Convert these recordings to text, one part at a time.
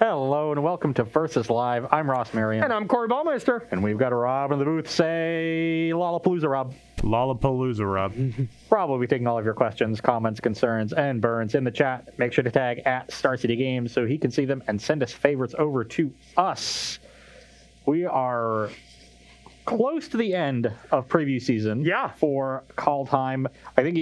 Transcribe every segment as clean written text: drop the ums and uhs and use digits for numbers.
Hello and welcome to Versus Live. I'm Ross Marion. And I'm Corey Ballmeister. And we've got Rob in the booth. Say Lollapalooza, Rob. Lollapalooza, Rob. Rob will be taking all of your questions, comments, concerns, and burns in the chat. Make sure to tag at Star City Games so he can see them and send us favorites over to us. We are close to the end of preview season for Kaldheim. I think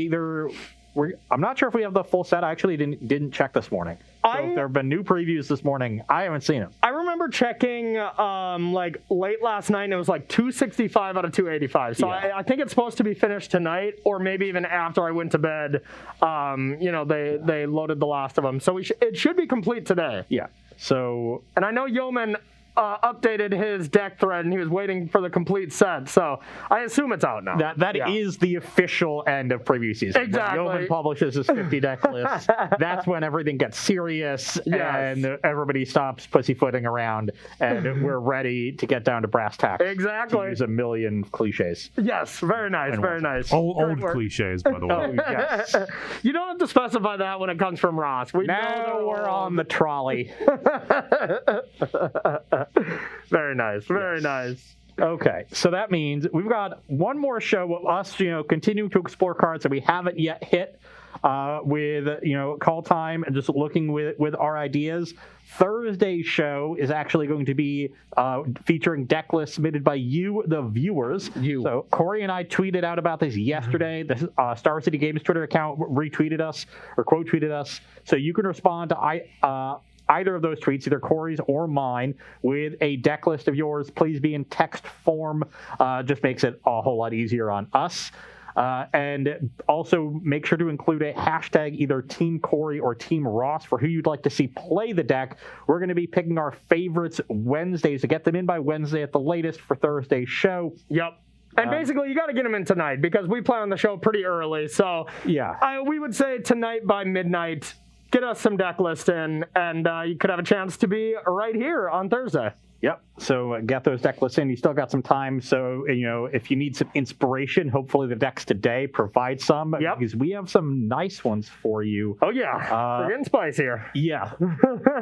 I'm not sure if we have the full set. I actually didn't check this morning. So if there have been new previews this morning, I haven't seen them. I remember checking late last night, and it was like 265 out of 285. So I think it's supposed to be finished tonight, or maybe even after I went to bed. They loaded the last of them, so it should be complete today. Yeah. So, and I know Yeoman updated his deck thread, and he was waiting for the complete set, so I assume it's out now. That is the official end of preview season. Exactly. When Yeoman publishes his 50 deck list, that's when everything gets serious and everybody stops pussyfooting around, and we're ready to get down to brass tacks. Exactly. To use a million cliches. Yes, very nice, very nice. Old cliches, by the way. Yes. You don't have to specify that when it comes from Ross. Now we're on the trolley. Very nice, very nice. Okay, so that means we've got one more show of us, continuing to explore cards that we haven't yet hit with, Kaldheim and just looking with our ideas. Thursday's show is actually going to be featuring deck lists submitted by you, the viewers. So Corey and I tweeted out about this yesterday. The Star City Games Twitter account retweeted us or quote tweeted us. So you can respond to either of those tweets, either Corey's or mine, with a deck list of yours. Please be in text form. Just makes it a whole lot easier on us. And also make sure to include a hashtag, either Team Corey or Team Ross, for who you'd like to see play the deck. We're going to be picking our favorites Wednesdays to get them in by Wednesday at the latest for Thursday's show. Yep. And basically, you got to get them in tonight because we play on the show pretty early. So we would say tonight by midnight, get us some deck list in, and you could have a chance to be right here on Thursday. Yep. So get those deck lists in. You still got some time. So, if you need some inspiration, hopefully the decks today provide some. Yep. Because we have some nice ones for you. Oh, yeah. We're getting spicy here. Yeah.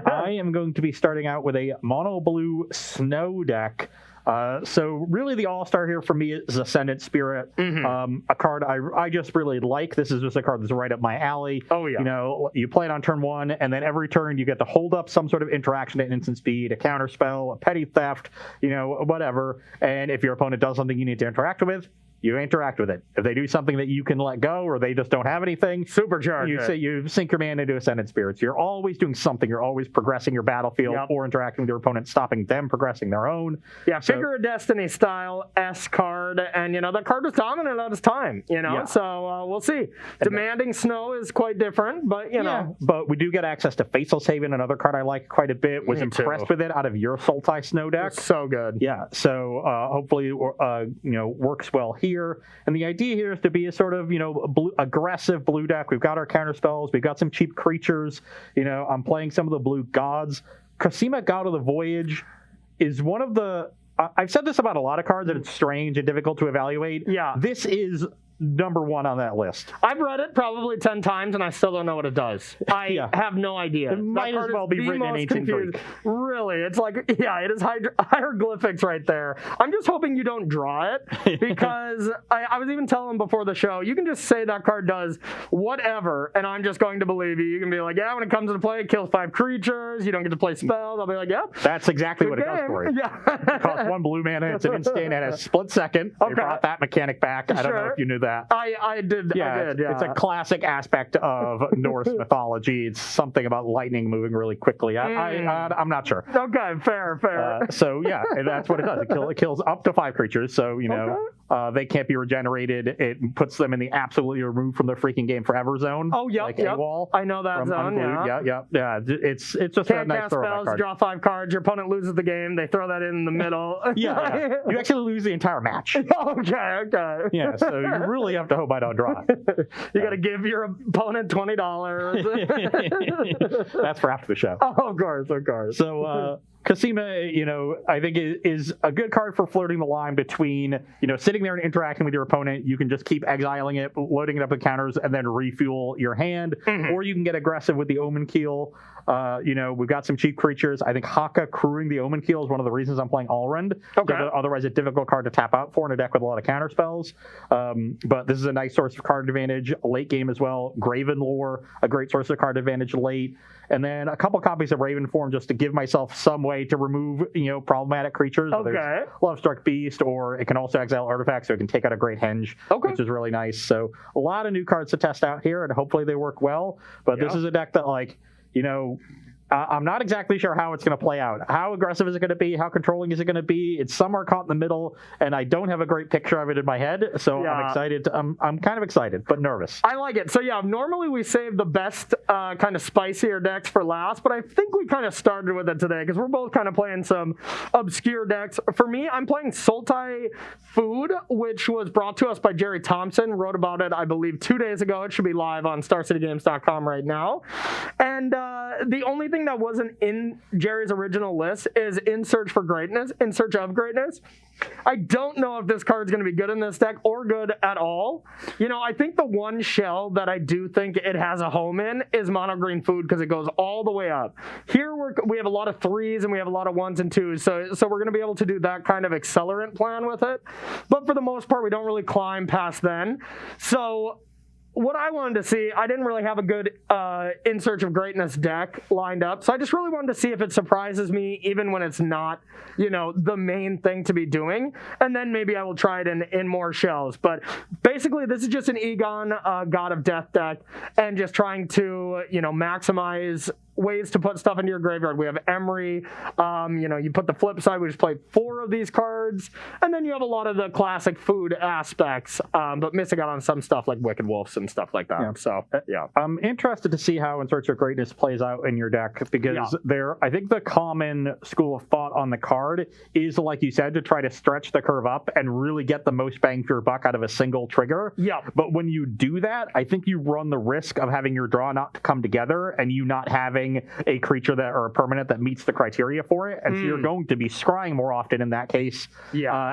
I am going to be starting out with a mono blue snow deck. So really the all-star here for me is Ascendant Spirit, a card I just really like. This is just a card that's right up my alley. Oh, yeah. You play it on turn one, and then every turn you get to hold up some sort of interaction at instant speed, a counter spell, a petty theft, whatever. And if your opponent does something you need to interact with, you interact with it. If they do something that you can let go or they just don't have anything, supercharge you sink your mana into Ascendant Spirits. You're always doing something. You're always progressing your battlefield or interacting with your opponent, stopping them progressing their own. Yeah, Figure of Destiny style S card, and that card was dominant at its time, so we'll see. Demanding Snow is quite different, but But we do get access to Faceless Haven, another card I like quite a bit. Was impressed with it out of your Sultai Snow deck. So good. Yeah, so hopefully works well here. And the idea here is to be a sort of, aggressive blue deck. We've got our counter spells. We've got some cheap creatures. I'm playing some of the blue gods. Cosima, God of the Voyage, is one of the... I've said this about a lot of cards, that it's strange and difficult to evaluate. Yeah. This is number one on that list. I've read it probably 10 times, and I still don't know what it does. I have no idea. It might as well be written in ancient Greek. Really, it's like, it is hieroglyphics right there. I'm just hoping you don't draw it, because I was even telling before the show, you can just say that card does whatever, and I'm just going to believe you. You can be like, when it comes into play, it kills 5 creatures, you don't get to play spells. I'll be like, yep. That's exactly what it does for you. Yeah. It costs 1 blue mana, it's an instant, and a split second. They brought that mechanic back. I don't know if you knew that. I did. Yeah. It's a classic aspect of Norse mythology. It's something about lightning moving really quickly. I'm not sure. Okay, fair. So that's what it does. It kills up to 5 creatures. So they can't be regenerated. It puts them in the absolutely removed from the freaking game forever zone. Oh, yep. AWOL I know that zone. Unglued. Yeah. It's just can't a nice cast spells. card. Draw 5 cards. Your opponent loses the game. They throw that in the middle. Yeah. You actually lose the entire match. Okay. Yeah. So you really have to hope I don't draw. You got to give your opponent $20. That's for after the show. Oh, of course. So Cosima, I think is a good card for flirting the line between, sitting there and interacting with your opponent. You can just keep exiling it, loading it up with counters, and then refuel your hand. Or you can get aggressive with the Omen Keel. We've got some cheap creatures. I think Haka crewing the Omen Keel is one of the reasons I'm playing Allrend. Okay. Otherwise, a difficult card to tap out for in a deck with a lot of counter spells. But this is a nice source of card advantage late game as well. Graven Lore, a great source of card advantage late. And then a couple copies of Raven Form just to give myself some way to remove, problematic creatures. Okay. Lovestruck Beast, or it can also exile artifacts, so it can take out a Great Henge, which is really nice. So a lot of new cards to test out here, and hopefully they work well. But this is a deck that, I'm not exactly sure how it's going to play out. How aggressive is it going to be? How controlling is it going to be? It's somewhere caught in the middle, and I don't have a great picture of it in my head. So I'm excited. I'm kind of excited, but nervous. I like it. So normally we save the best kind of spicier decks for last, but I think we kind of started with it today because we're both kind of playing some obscure decks. For me, I'm playing Sultai Food, which was brought to us by Jerry Thompson. Wrote about it, I believe, 2 days ago. It should be live on StarCityGames.com right now. And the only thing that wasn't in Jerry's original list is In Search of Greatness. I don't know if this card's going to be good in this deck or good at all. I think the one shell that I do think it has a home in is Mono Green Food because it goes all the way up. Here we have a lot of 3s and we have a lot of 1s and 2s, so we're going to be able to do that kind of accelerant plan with it. But for the most part, we don't really climb past then. So what I wanted to see, I didn't really have a good In Search of Greatness deck lined up, so I just really wanted to see if it surprises me, even when it's not, the main thing to be doing, and then maybe I will try it in more shells. But basically, this is just an Egon God of Death deck, and just trying to, maximize ways to put stuff into your graveyard. We have Emery. You put the flip side, we just play 4 of these cards, and then you have a lot of the classic food aspects, but missing out on some stuff like Wicked Wolves and stuff like that. So I'm interested to see how In Search of Greatness plays out in your deck because I think the common school of thought on the card is, like you said, to try to stretch the curve up and really get the most bang for your buck out of a single trigger. But when you do that, I think you run the risk of having your draw not come together and you not having a creature or a permanent that meets the criteria for it, and so you're going to be scrying more often in that case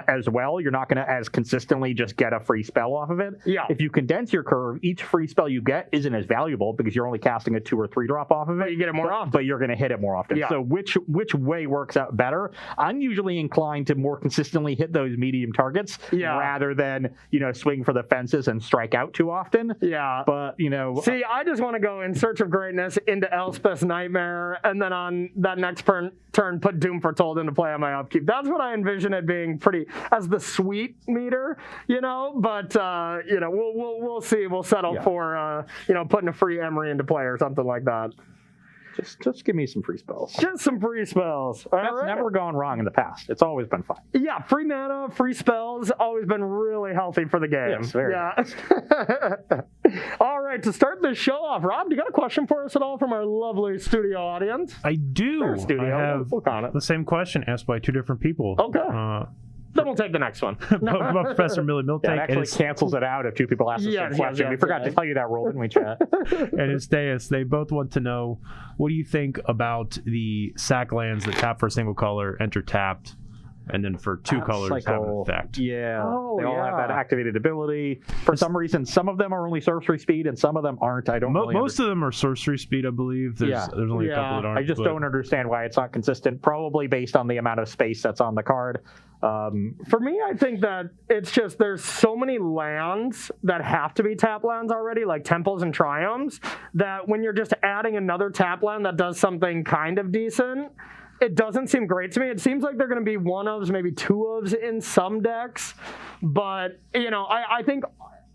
as well. You're not going to as consistently just get a free spell off of it. If you condense your curve, each free spell you get isn't as valuable because you're only casting a 2 or 3 drop off of it. But you get it more often. But you're going to hit it more often. So which way works out better? I'm usually inclined to more consistently hit those medium targets rather than swing for the fences and strike out too often. But see, I just want to go In Search of Greatness into Elspeth's Nightmare, and then on that next turn put Doom Foretold into play on my upkeep. That's what I envision it being, pretty as the sweet meter, but we'll see. We'll settle for putting a free Emery into play or something like that. Just give me some free spells. Just some free spells. That's never gone wrong in the past. It's always been fine. Yeah, free mana, free spells, always been really healthy for the game. Yes, very nice. All right, to start this show off, Rob, do you got a question for us at all from our lovely studio audience? I do. I have the same question asked by 2 different people. Okay. Then we'll take the next one. About Professor Millie Miltank. It actually cancels it out if 2 people ask the same question. We forgot to tell you that rule, didn't we, chat? And it's Deus. They both want to know, what do you think about the sack lands that tap for a single color, enter tapped, and then for 2 colors have an effect? Yeah. They all have that activated ability. For some reason, some of them are only sorcery speed and some of them aren't. I don't Most of them are sorcery speed, I believe. There's only a couple that aren't. I just don't understand why it's not consistent, probably based on the amount of space that's on the card. For me, I think that it's just there's so many lands that have to be tap lands already, like Temples and Triomes, that when you're just adding another tap land that does something kind of decent, it doesn't seem great to me. It seems like they're going to be 1-ofs, maybe 2-ofs in some decks, but I think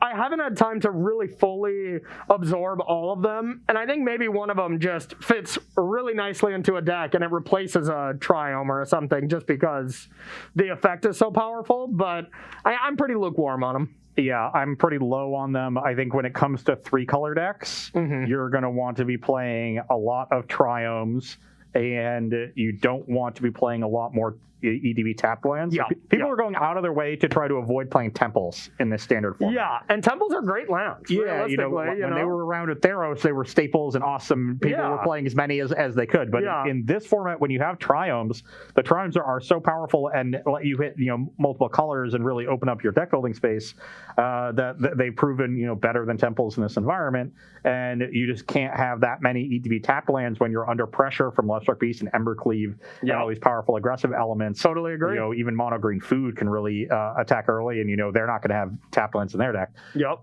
I haven't had time to really fully absorb all of them, and I think maybe one of them just fits really nicely into a deck and it replaces a Triome or something just because the effect is so powerful, but I'm pretty lukewarm on them. Yeah, I'm pretty low on them. I think when it comes to 3-color decks, you're going to want to be playing a lot of Triomes and you don't want to be playing a lot more EDB tapped lands. Yeah. People are going out of their way to try to avoid playing temples in this standard format. Yeah, and temples are great lands. Yeah, when they were around at Theros, they were staples and awesome. People were playing as many as they could. But in this format, when you have triomes, the triomes are so powerful and let you hit multiple colors and really open up your deck building space that they've proven better than temples in this environment. And you just can't have that many EDB tapped lands when you're under pressure from Left Struck Beast and Embercleave and all these powerful aggressive elements. Totally agree. Even mono green food can really attack early, and they're not going to have tapped lands in their deck. Yep.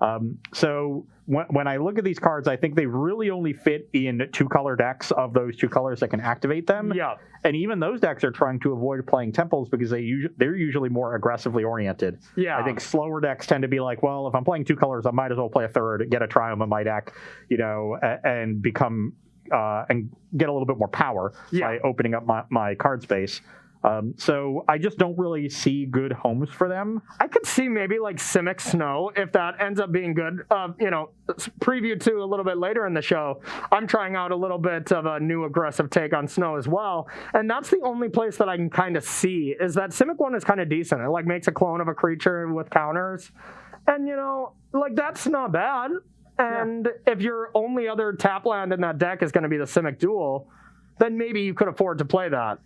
So when I look at these cards, I think they really only fit in 2-color decks of those 2 colors that can activate them. Yeah. And even those decks are trying to avoid playing temples because they're usually more aggressively oriented. Yeah. I think slower decks tend to be like, well, if I'm playing 2 colors, I might as well play a third, get a triumph in my deck, and become and get a little bit more power by opening up my card space. So I just don't really see good homes for them. I could see maybe like Simic Snow if that ends up being good. Preview to a little bit later in the show, I'm trying out a little bit of a new aggressive take on Snow as well. And that's the only place that I can kind of see is that Simic one is kind of decent. It makes a clone of a creature with counters. And, that's not bad. And if your only other tap land in that deck is going to be the Simic Duel, then maybe you could afford to play that.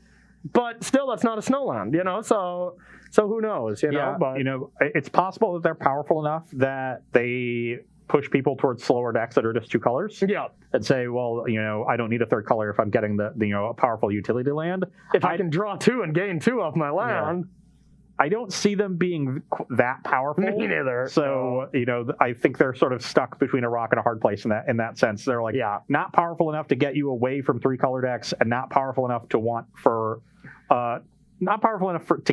But still, that's not a snowland, so who knows, But it's possible that they're powerful enough that they push people towards slower decks that are just 2 colors. Yeah. And say, well, I don't need a third color if I'm getting a powerful utility land. If I can draw 2 and gain 2 off my land. Yeah. I don't see them being that powerful. Me neither. So, I think they're sort of stuck between a rock and a hard place in that sense. They're not powerful enough to get you away from 3-color decks and not powerful enough to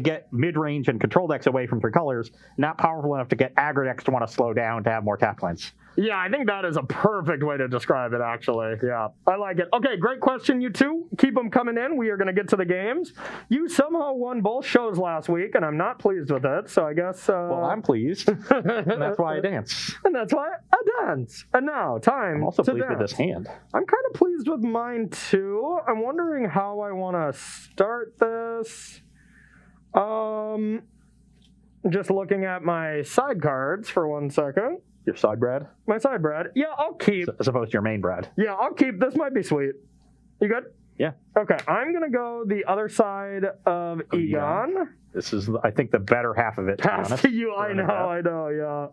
get mid-range and control decks away from 3 colors, not powerful enough to get aggro decks to want to slow down to have more tap lands. Yeah, I think that is a perfect way to describe it, actually. Yeah, I like it. Okay, great question, you two. Keep them coming in. We are going to get to the games. You somehow won both shows last week, and I'm not pleased with it, so I guess... Well, I'm pleased, and that's why I dance. And that's why I dance. And now, time I'm also to pleased dance. with this hand. I'm kind of pleased with mine, too. I'm wondering how I want to start this. Just looking at my side cards for 1 second. Your side Brad? My side Brad. Yeah, I'll keep. As opposed to your main Brad. Yeah, I'll keep. This might be sweet. You good? Yeah. Okay, I'm going to go the other side of Egon. This is, I think, the better half of it, to be honest. Pass to you, I know,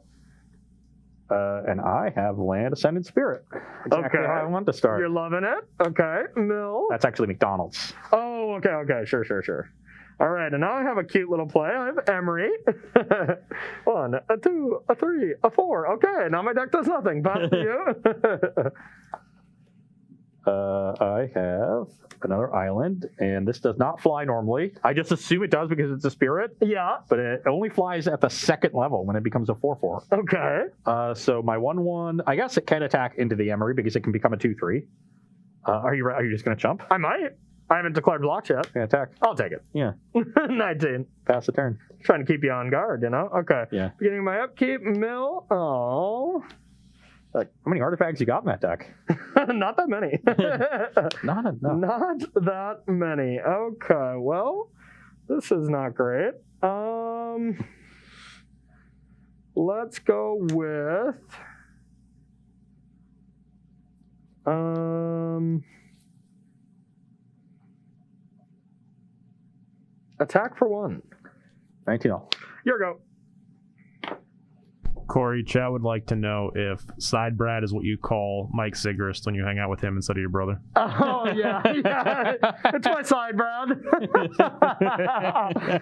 yeah. And I have Land Ascended Spirit. Exactly how I want to start. You're loving it? Okay, Mill. That's actually McDonald's. Oh, okay, sure. All right, and now I have a cute little play. I have Emery. 1, a 2, a 3, a 4. Okay, now my deck does nothing. Back to you. I have another island, and this does not fly normally. I just assume it does because it's a spirit. Yeah. But it only flies at the 2nd level when it becomes a 4/4. Okay. So my 1/1, I guess it can attack into the Emery because it can become a 2/3. Are you just going to jump? I might. I haven't declared blocks yet. Yeah, attack. I'll take it. Yeah. 19. Pass the turn. Trying to keep you on guard, Okay. Yeah. Beginning my upkeep, Mill. Oh. How many artifacts you got in that deck? Not that many. Not enough. Not that many. Okay, well, this is not great. Let's go with... attack for 1. 19-0. Your go. Corey, Chat would like to know if Side Brad is what you call Mike Sigrist when you hang out with him instead of your brother. Oh, yeah. It's my side, Brad.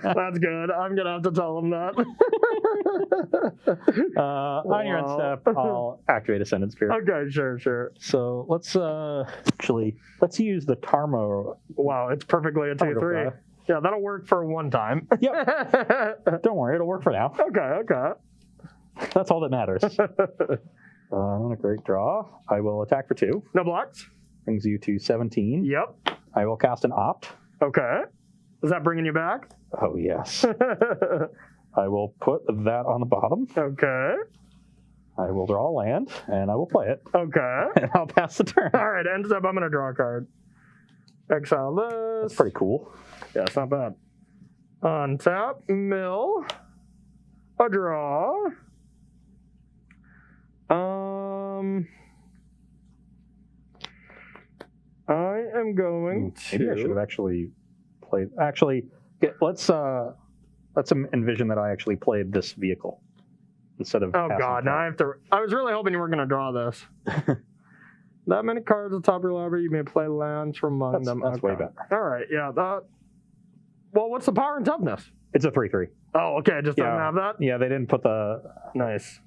That's good. I'm going to have to tell him that. On your end step, I'll activate Ascendant Spirit. Okay, sure. So let's use the Tarmo. Wow, it's perfectly a 2/3. Yeah, that'll work for 1 time. Yep. Don't worry, it'll work for now. Okay. That's all that matters. On a great draw, I will attack for 2. No blocks. Brings you to 17. Yep. I will cast an Opt. Okay. Is that bringing you back? Oh, yes. I will put that on the bottom. Okay. I will draw a land, and I will play it. Okay. And I'll pass the turn. All right, ends up I'm going to draw a card. Exile this. That's pretty cool. Yeah, it's not bad. Untap, mill, a draw. I am going to. Maybe I should have actually played. Actually, let's envision that I actually played this vehicle instead of. Oh God! Now I have to. I was really hoping you weren't going to draw this. That many cards at the top of your library, you may play lands from among them. That's way better. All right, yeah. Well, what's the power and toughness? It's a 3/3. Oh, okay. It just doesn't have that. Yeah, they didn't put the. Nice.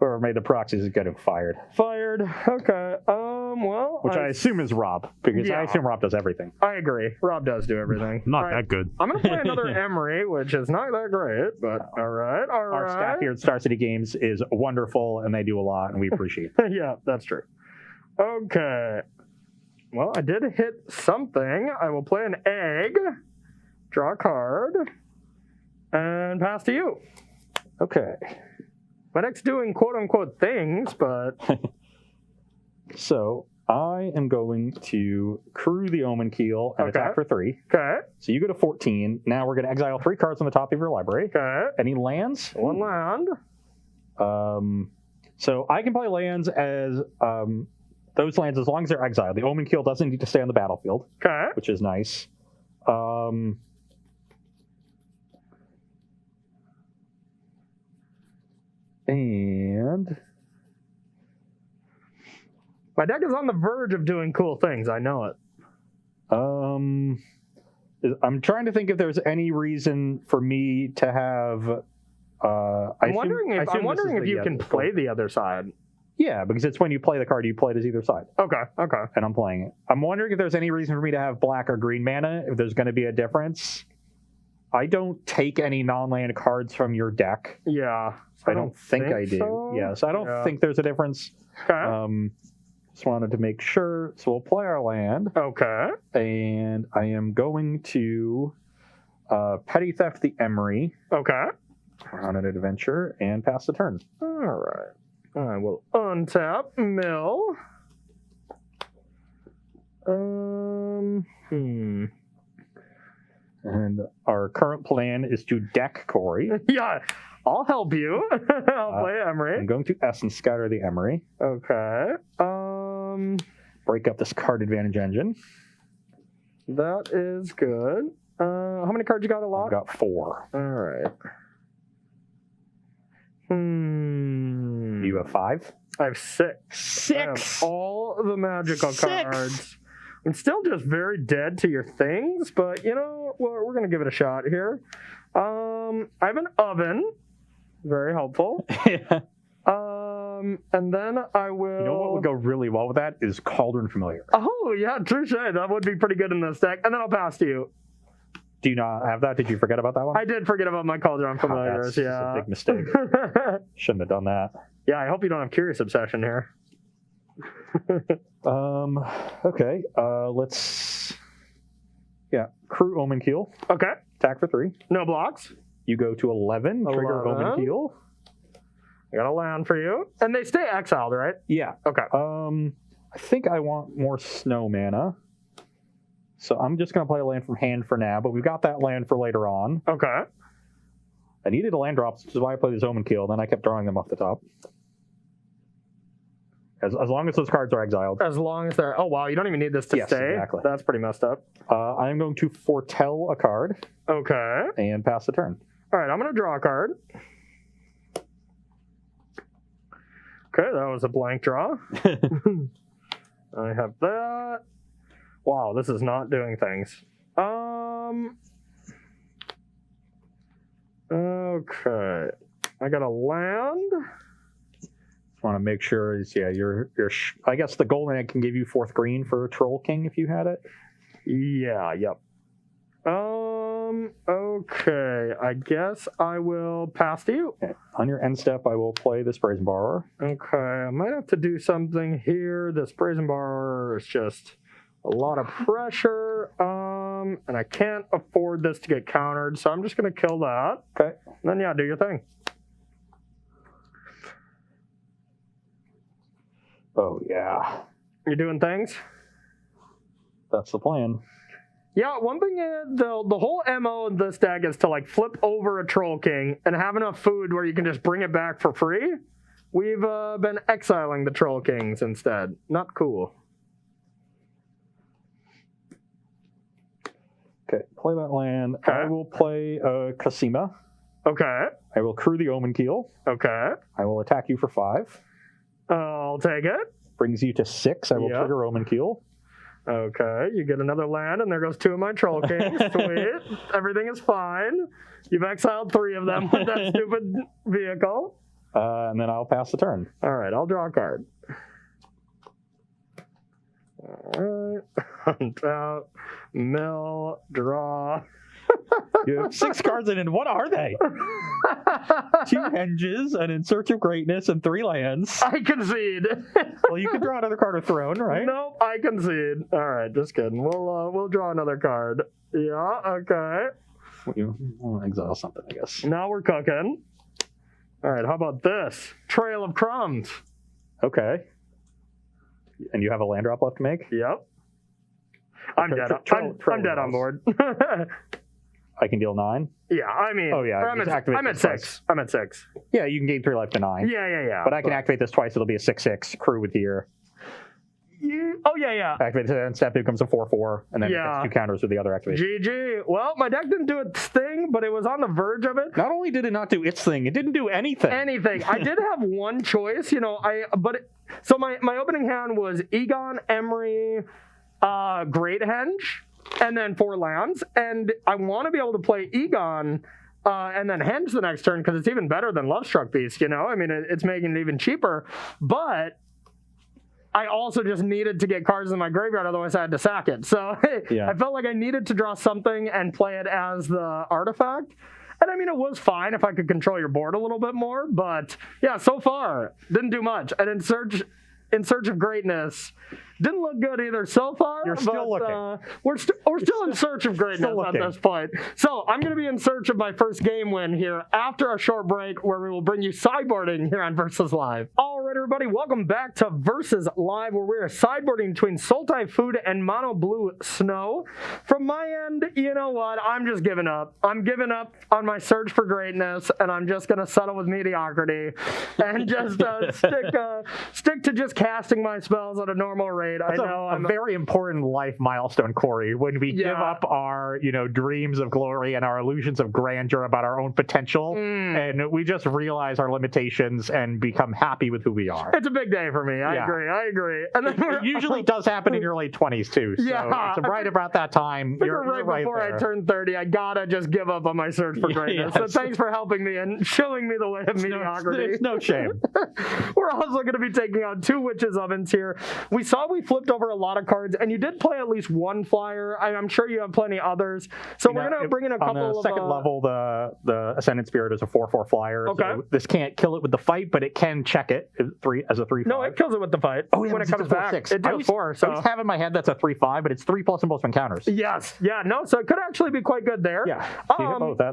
Whoever made the proxies is getting fired. Fired. Okay. Well. Which I assume is Rob, because I assume Rob does everything. I agree. Rob does do everything. Not that good. I'm going to play another Emery, which is not that great, but all right. Our staff here at Star City Games is wonderful, and they do a lot, and we appreciate it. Yeah, that's true. Okay. Well, I did hit something. I will play an egg, draw a card, and pass to you. Okay. My deck's doing quote-unquote things, but... So, I am going to crew the Omen Keel and attack for 3. Okay. So you go to 14. Now we're going to exile 3 cards on the top of your library. Okay. Any lands? 1 land. So I can play lands as... those lands, as long as they're exiled. The Omen Keel doesn't need to stay on the battlefield, Okay. which is nice. And My deck is on the verge of doing cool things. I know it. I'm trying to think if there's any reason for me to have. I'm wondering if you can play the other side. Yeah, because it's when you play the card you play it as either side. Okay. And I'm playing it. I'm wondering if there's any reason for me to have black or green mana, if there's going to be a difference. I don't take any non-land cards from your deck. Yeah. I don't think I do. So. Yeah, so I don't think there's a difference. Okay. Just wanted to make sure. So we'll play our land. Okay. And I am going to Petty Theft the Emery. Okay. On an adventure and pass the turn. All right. I will untap, mill. And our current plan is to deck Corey. Yeah, I'll help you. I'll play Emery. I'm going to Essence Scatter the Emery. Okay. Break up this card advantage engine. That is good. How many cards you got? A lot? I've got 4. All right. You have 5? I have 6. 6? I have all the magical cards. I'm still just very dead to your things, but you know, we're going to give it a shot here. I have an oven. Very helpful. And then I will... You know what would go really well with that is Cauldron Familiar. Oh, yeah, touche. That would be pretty good in this deck. And then I'll pass to you. Do you not have that? Did you forget about that one? I did forget about my Cauldron Familiars, that's a big mistake. Shouldn't have done that. Yeah, I hope you don't have Curious Obsession here. Okay. Let's... Yeah, crew Omen Keel. Okay. Attack for 3. No blocks. You go to 11. Trigger Omen Keel. I got a land for you. And they stay exiled, right? Yeah. Okay. I think I want more snow mana. So I'm just going to play a land from hand for now, but we've got that land for later on. Okay. I needed a land drops, which is why I played this Omen Keel, then I kept drawing them off the top. As long as those cards are exiled. As long as they're... Oh, wow, you don't even need this to stay. Exactly. That's pretty messed up. I'm going to foretell a card. Okay. And pass the turn. All right, I'm going to draw a card. Okay, that was a blank draw. I have that. Wow, this is not doing things. Okay. I got a land. Just want to make sure is I guess the golden egg can give you 4th green for Troll King if you had it. Yeah, yep. Okay. I guess I will pass to you. Okay. On your end step, I will play this Brazen Borrower. Okay, I might have to do something here. This Brazen Borrower is just a lot of pressure. And I can't afford this to get countered, so I'm just going to kill that. Okay. And then, yeah, do your thing. Oh, yeah. You're doing things? That's the plan. Yeah, one thing is the whole MO of this deck is to like flip over a Troll King and have enough food where you can just bring it back for free. We've been exiling the Troll Kings instead. Not cool. Okay, play that land. Okay. I will play Kasima. Okay. I will crew the Omen Keel. Okay. I will attack you for 5. I'll take it. Brings you to 6. I will trigger Omen Keel. Okay, you get another land, and there goes 2 of my Troll Kings. Sweet. Everything is fine. You've exiled 3 of them with that stupid vehicle. And then I'll pass the turn. All right, I'll draw a card. All right. Hunt out, mill, draw. You have 6 cards in it. What are they? 2 henges, an In Search of Greatness, and 3 lands. I concede. Well, you can draw another card of Throne, right? Nope, I concede. All right, just kidding. We'll draw another card. Yeah, okay. We'll exile something, I guess. Now we're cooking. All right, how about this? Trail of Crumbs. Okay. And you have a land drop left to make? Yep. I'm dead. I'm dead on board. I can deal 9? Yeah, I mean, oh, yeah, I'm at 6. I'm at 6. Yeah, you can gain 3 life to 9. Yeah. But I can activate this twice. It'll be a 6/6 crew with here. Oh, yeah. Activate it, and step 2 becomes a 4/4, and then it gets 2 counters with the other activation. GG. Well, my deck didn't do its thing, but it was on the verge of it. Not only did it not do its thing, it didn't do anything. I did have one choice, so my opening hand was Egon, Emery, Great Henge, and then 4 lands, and I want to be able to play Egon and then Henge the next turn because it's even better than Lovestruck Beast, I mean, it's making it even cheaper, but I also just needed to get cards in my graveyard, otherwise I had to sack it. So I felt like I needed to draw something and play it as the artifact. And I mean, it was fine if I could control your board a little bit more, but yeah, so far, didn't do much. And In Search of Greatness didn't look good either so far. You're still looking. We're still in search of greatness at this point. So I'm going to be in search of my first game win here after a short break where we will bring you sideboarding here on Versus Live. All right, everybody, welcome back to Versus Live, where we're sideboarding between Sultai Food and Mono Blue Snow. From my end, you know what? I'm just giving up. I'm giving up on my search for greatness, and I'm just going to settle with mediocrity and just stick to just casting my spells at a normal rate. That's a very important life milestone, Corey, when we give up our, dreams of glory and our illusions of grandeur about our own potential, and we just realize our limitations and become happy with who we are. It's a big day for me. I agree. And then it usually does happen in your late 20s, too. So it's right about that time. You're right before there. I turn 30, I gotta just give up on my search for greatness. So thanks for helping me and showing me the way of mediocrity. It's no shame. We're also going to be taking on 2 Witches' Ovens here. We flipped over a lot of cards, and you did play at least 1 flyer. I'm sure you have plenty others. So we're going to bring in a couple of... On the second level, the Ascendant Spirit is a 4/4 flyer. Okay. So this can't kill it with the fight, but it can check it as a 3/5. No, it kills it with the fight. Oh, yeah, when it comes back. 4/6. It deals 4. So I just have in my head that's a 3/5, but it's 3+ and both encounters. Yes. Yeah, no, so it could actually be quite good there. Yeah.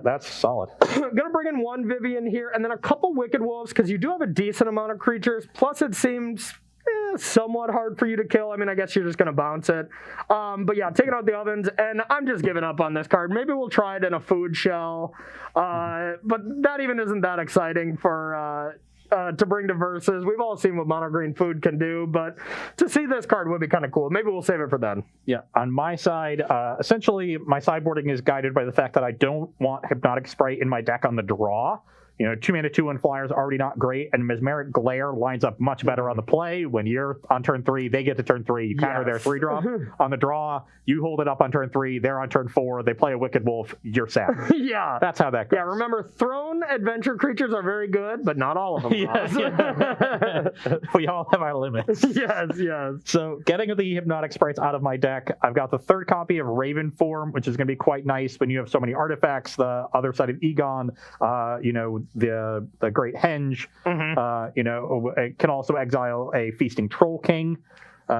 That's solid. I'm going to bring in 1 Vivian here, and then a couple Wicked Wolves, because you do have a decent amount of creatures. Plus, it seems somewhat hard for you to kill. I mean, I guess you're just going to bounce it. But yeah, taking out the ovens, and I'm just giving up on this card. Maybe we'll try it in a food shell, but that even isn't that exciting for to bring to Versus. We've all seen what mono green food can do, but to see this card would be kind of cool. Maybe we'll save it for then. Yeah, on my side, essentially my sideboarding is guided by the fact that I don't want Hypnotic Sprite in my deck on the draw. 2 mana 2/1 flyers already not great, and Mesmeric Glare lines up much better on the play. When you're on turn 3, they get to turn 3. You counter their 3-drop. On the draw, you hold it up on turn 3. They're on turn 4. They play a Wicked Wolf. You're sad. Yeah, that's how that goes. Yeah, remember, Throne adventure creatures are very good, but not all of them. We all have our limits. Yes. So getting the Hypnotic Sprites out of my deck, I've got the 3rd copy of Raven Form, which is going to be quite nice when you have so many artifacts. The other side of Egon, the Great Henge, it can also exile a Feasting Troll King.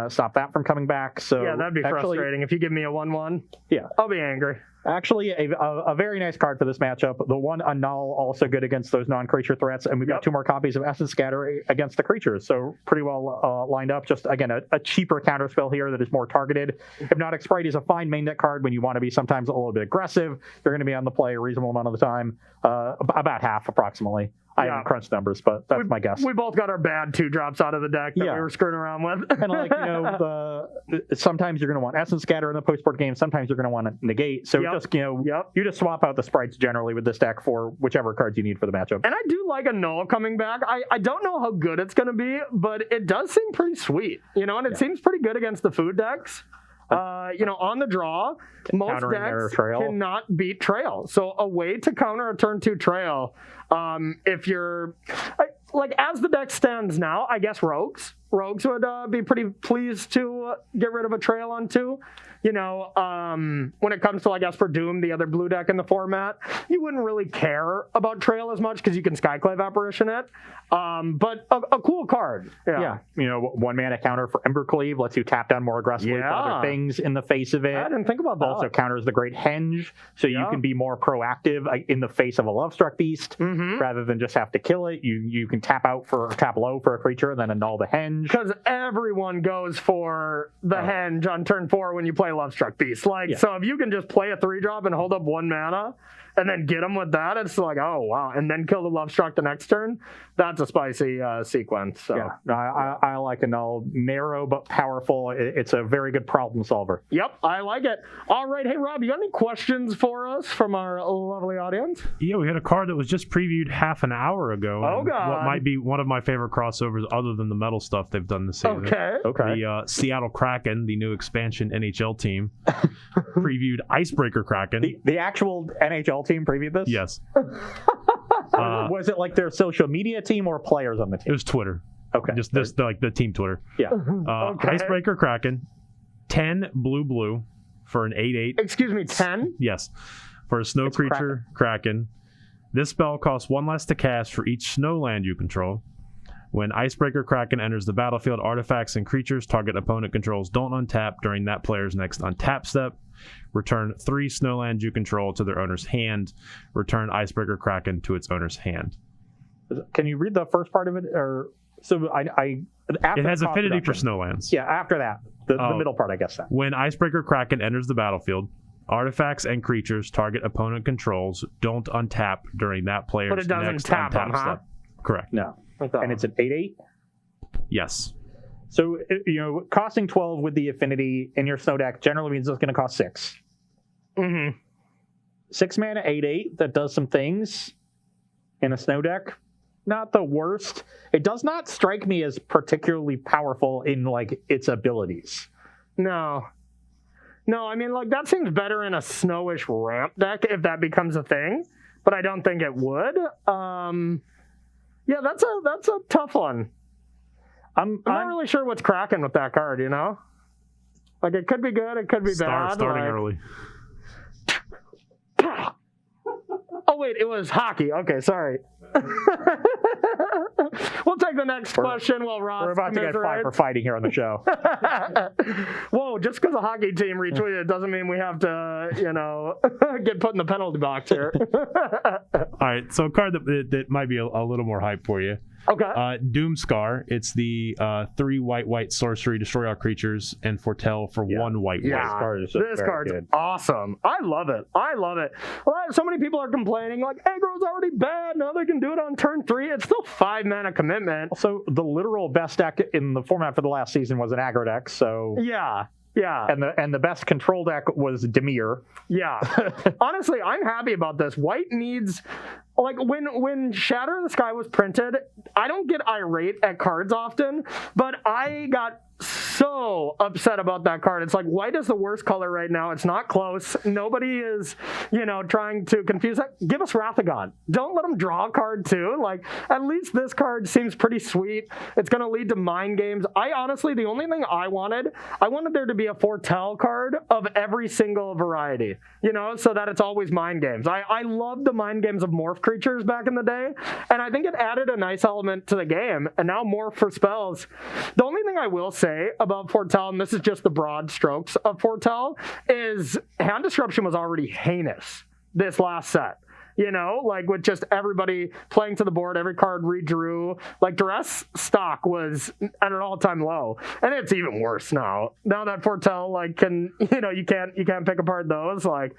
stop that from coming back. So Yeah, that'd be frustrating if you give me a 1/1. Yeah. I'll be angry. Actually, a very nice card for this matchup. The one Annul, also good against those non-creature threats, and we've got 2 more copies of Essence Scatter against the creatures, so pretty well lined up. Just, again, a cheaper counterspell here that is more targeted. Hypnotic Sprite is a fine main deck card when you want to be sometimes a little bit aggressive. You're going to be on the play a reasonable amount of the time, about half approximately. I haven't crunched numbers, but that's my guess. We both got our bad 2-drops out of the deck that we were screwing around with. And like, sometimes you're going to want Essence Scatter in the post-board game. Sometimes you're going to want to negate. So just, you just swap out the sprites generally with this deck for whichever cards you need for the matchup. And I do like a Null coming back. I don't know how good it's going to be, but it does seem pretty sweet. And it seems pretty good against the food decks. On the draw, most decks cannot beat Trail. So a way to counter a turn 2 Trail, if you're as the deck stands now, I guess Rogues would be pretty pleased to get rid of a Trail on 2. When it comes to, I guess, for Doom, the other blue deck in the format, you wouldn't really care about Trail as much because you can Skyclave Apparition it. But a cool card. Yeah. 1 mana counter for Embercleave lets you tap down more aggressively for other things in the face of it. I didn't think about that. Also counters the Great Henge, so you can be more proactive in the face of a Lovestruck Beast rather than just have to kill it. You can tap low for a creature and then annul the Henge. Because everyone goes for the Henge on turn 4 when you play Lovestruck Beast. So if you can just play a 3-drop and hold up 1 mana and then get them with that, it's like, oh, wow. And then kill the Lovestruck the next turn. That's a spicy sequence. So. Yeah, I like Annul. Narrow but powerful. It's a very good problem solver. Yep, I like it. All right. Hey, Rob, you got any questions for us from our lovely audience? Yeah, we had a card that was just previewed half an hour ago. Oh, God. What might be one of my favorite crossovers other than the metal stuff they've done this season. Okay. The Seattle Kraken, the new expansion NHL team, previewed Icebreaker Kraken. The actual NHL team previewed this? Yes. Was it like their social media team or players on the team? It was Twitter. Okay. Just this, the team Twitter. Yeah. Icebreaker Kraken, 10 blue for an 8/8. Excuse me, 10? Yes. For a snow creature, Kraken. This spell costs 1 less to cast for each snow land you control. When Icebreaker Kraken enters the battlefield, artifacts and creatures target opponent controls don't untap during that player's next untap step. Return 3 snowlands you control to their owner's hand. Return Icebreaker Kraken to its owner's hand. Can you read the first part of it? Or so it has affinity for snowlands. Yeah, after that, the middle part, I guess. That when Icebreaker Kraken enters the battlefield, artifacts and creatures target opponent controls don't untap during that player's but it doesn't next tap untap step. Correct. No, and it's an 8/8. Yes. So, costing 12 with the affinity in your snow deck generally means it's going to cost 6. 6 mana, 8/8, that does some things in a snow deck. Not the worst. It does not strike me as particularly powerful in, its abilities. No, I mean, that seems better in a snowish ramp deck if that becomes a thing, but I don't think it would. Yeah, that's a tough one. I'm not really sure what's cracking with that card, it could be good, it could be bad. Starting early. Oh, wait, it was hockey. Okay, sorry. We'll take the next question while Ross We're about to get 5 for fighting here on the show. Whoa, just because a hockey team retweeted doesn't mean we have to, get put in the penalty box here. All right, so a card that might be a little more hype for you. Okay. Doomscar. It's the 3 white sorcery, destroy all creatures, and foretell for 1 white. Yeah, this card's awesome. I love it. Well, so many people are complaining, aggro's already bad. Now they can do it on turn 3. It's still 5 mana commitment. So the literal best deck in the format for the last season was an aggro deck. So yeah. And the best control deck was Dimir. Yeah. Honestly, I'm happy about this. White needs, when Shatter in the Sky was printed, I don't get irate at cards often, but I got so upset about that card. It's white is the worst color right now. It's not close. Nobody is, trying to confuse that. Give us Wrath of God. Don't let them draw a card too. At least this card seems pretty sweet. It's going to lead to mind games. The only thing I wanted there to be a foretell card of every single variety, so that it's always mind games. I loved the mind games of morph creatures back in the day, and I think it added a nice element to the game, and now morph for spells. The only thing I will say about about Fortell, and this is just the broad strokes of Fortell, is hand disruption was already heinous this last set. You know, like with just everybody playing to the board, every card redrew. Like duress stock was at an all-time low, and it's even worse now. Now that Fortell like can, you know, you can't pick apart those. Like,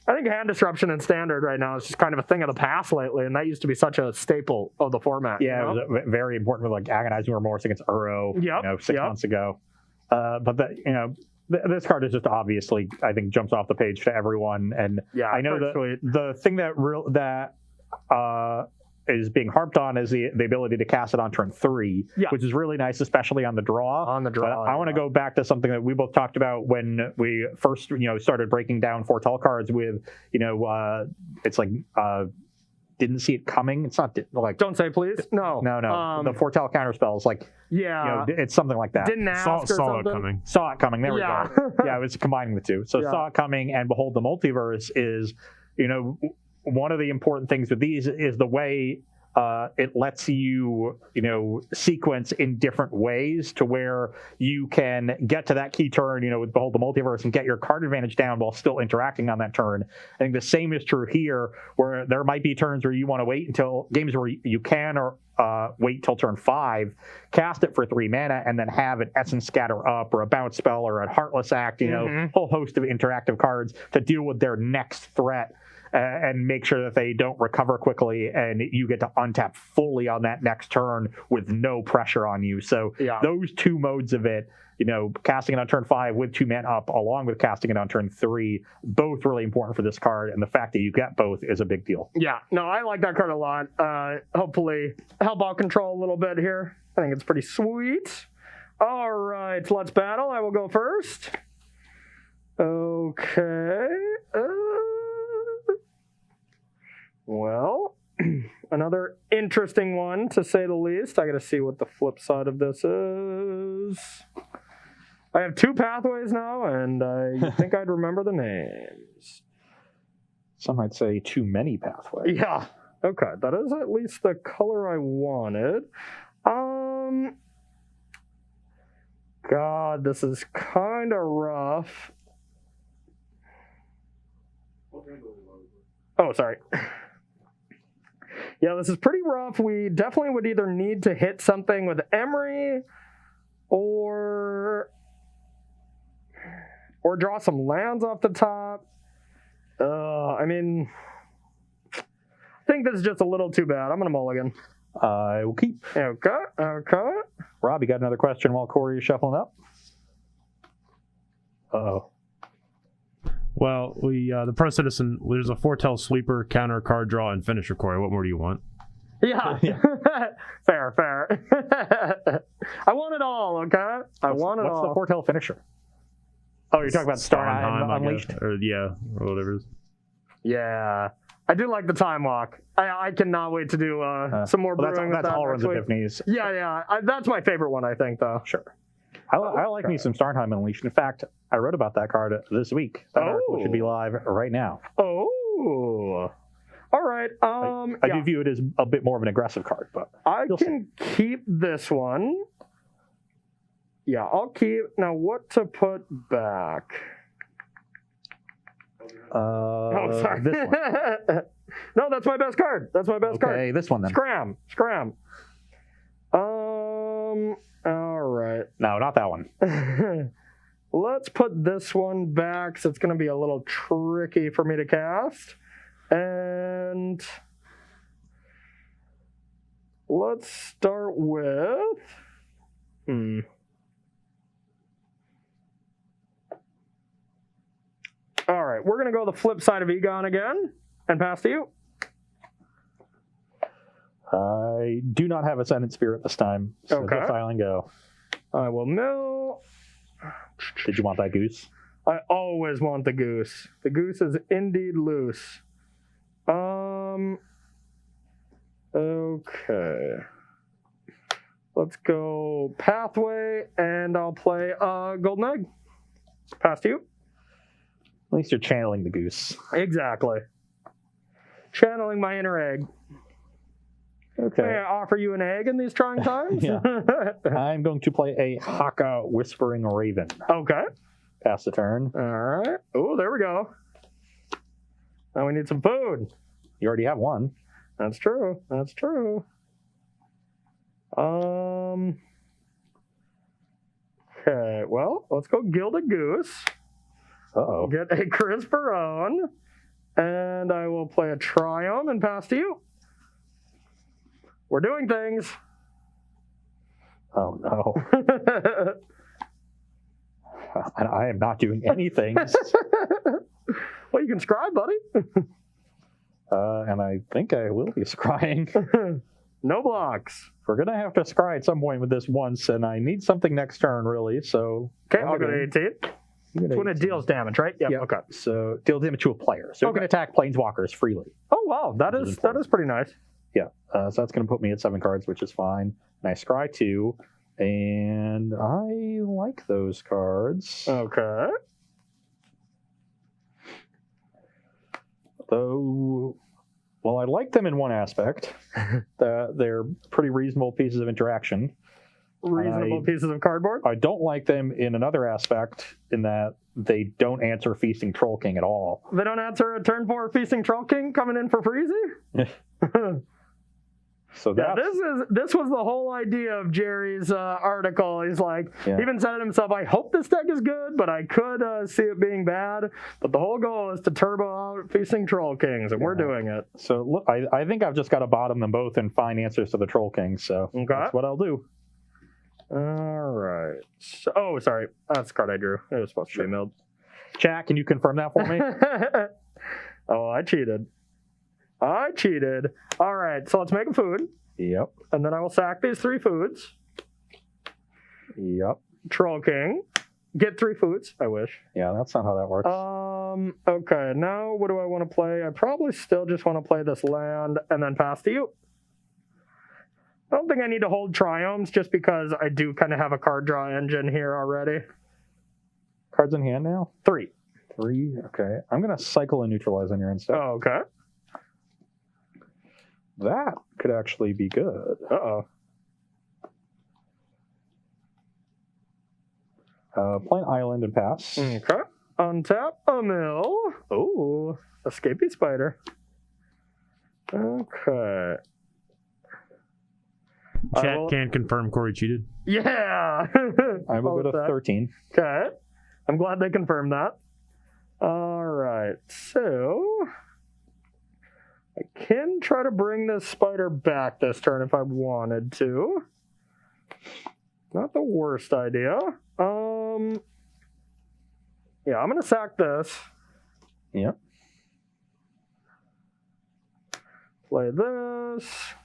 I think hand disruption in standard right now is just kind of a thing of the past lately, and that used to be such a staple of the format. Yeah, you know? it was very important with like agonizing remorse against Uro. Yep, you know, 6 months ago. But that, you know. This card is just obviously, I think, jumps off the page to everyone, and I know that the thing that is being harped on is the ability to cast it on turn 3, which is really nice, especially on the draw. But I want to go back to something that we both talked about when we first, started breaking down Fortell cards with, it's like. Didn't see it coming. It's not like don't say please. No. The Fortell counter spells, like it's something like that. Didn't ask saw it coming. Saw it coming. There we go. Yeah, it was combining the two. So saw it coming and Behold the Multiverse is, one of the important things with these is the way it lets you, sequence in different ways to where you can get to that key turn, with Behold the Multiverse and get your card advantage down while still interacting on that turn. I think the same is true here, where there might be turns where you want to wait until games where you can or wait till turn 5, cast it for 3 mana, and then have an Essence Scatter Up or a Bounce Spell or a Heartless Act, whole host of interactive cards to deal with their next threat. And make sure that they don't recover quickly, and you get to untap fully on that next turn with no pressure on you. So those two modes of it, casting it on turn 5 with 2 mana up, along with casting it on turn 3, both really important for this card. And the fact that you get both is a big deal. Yeah, no, I like that card a lot. Hopefully help out control a little bit here. I think it's pretty sweet. All right, let's battle. I will go first. Okay. Well, another interesting one, to say the least. I got to see what the flip side of this is. I have 2 pathways now, and I think I'd remember the names. Some might say too many pathways. Yeah. Okay, that is at least the color I wanted. God, this is kind of rough. Oh, sorry. Yeah, this is pretty rough. We definitely would either need to hit something with Emery or draw some lands off the top. I think this is just a little too bad. I'm going to mulligan. I will keep. Okay. Rob, you got another question while Corey is shuffling up? Uh-oh. Well, the Pro Citizen, there's a Fortell sweeper, counter, card draw, and finisher, Corey. What more do you want? Yeah. Fair. I want it all, okay? What's the Fortell finisher? Oh, you're talking about Starheim Unleashed? Or whatever it is. Yeah. I do like the Time Walk. I cannot wait to do some more brewing with that. That's all runs Epiphanies. Yeah. That's my favorite one, I think, though. Sure. I like me some Starheim Unleashed. In fact, I wrote about that card this week. That article should be live right now. Oh. All right. I do view it as a bit more of an aggressive card, but I can keep this one. Yeah, I'll keep. Now, what to put back? Sorry. This one. No, that's my best card. Okay, this one then. Scram. All right. No, not that one. Let's put this one back, so it's going to be a little tricky for me to cast. And let's start with... All right, we're going to go the flip side of Egon again and pass to you. I do not have Ascendant Spirit this time, so just Island go. I will mill. Did you want that goose? I always want the goose. The goose is indeed loose. Okay. Let's go Pathway, and I'll play Golden Egg. Pass to you. At least you're channeling the goose. Exactly. Channeling my inner egg. Okay. May I offer you an egg in these trying times? Yeah. I'm going to play a Haka Whispering Raven. Okay. Pass the turn. All right. Oh, there we go. Now we need some food. You already have one. That's true. That's true. Okay, well, let's go gild a goose. Uh-oh. Get a Crisperone. And I will play a Triumph and pass to you. We're doing things. Oh, no. I am not doing anything. Well, you can scribe, buddy. And I think I will be scrying. No blocks. We're going to have to scry at some point with this once, and I need something next turn, really, so... Okay, I'll go to 18. It's when it 18. deals damage, right? Yep. Yeah. Okay. So, deal damage to a player. So, you can attack planeswalkers freely. Oh, wow. That is pretty nice. Yeah. So, that's going to put me at 7 cards, which is fine. And I scry 2, and I like those cards. Okay. Though... Well, I like them in one aspect. That they're pretty reasonable pieces of interaction. Reasonable pieces of cardboard? I don't like them in another aspect, in that they don't answer Feasting Troll King at all. They don't answer a turn 4 Feasting Troll King coming in for Freezy? So Yeah, that's... this was the whole idea of Jerry's article. He's like, Yeah. he even said it himself, I hope this deck is good, but I could see it being bad. But the whole goal is to turbo out Feasting Troll Kings, and we're doing it. So look, I think I've just got to bottom them both and find answers to the Troll Kings, so that's what I'll do. All right. So, oh, sorry. That's the card I drew. It was supposed to be milled. Jack, can you confirm that for me? Oh, I cheated. All right, so let's make a food. Yep. And then I will sack these 3 foods. Yep. Troll King. Get 3 foods, I wish. Yeah, that's not how that works. Okay, now what do I want to play? I probably still just want to play this land and then pass to you. I don't think I need to hold Triumphs just because I do kind of have a card draw engine here already. Cards in hand now? 3. 3, okay. I'm going to cycle and neutralize on your end step. Oh, okay. That could actually be good. Uh-oh. Play an island and pass. Okay. Untap a mill. Oh, escapee spider. Okay. Chat can confirm Corey cheated. Yeah. I will go to 13. Okay. I'm glad they confirmed that. All right. So I can try to bring this spider back this turn if I wanted to. Not the worst idea. Yeah, I'm gonna sack this. Yep. Play this.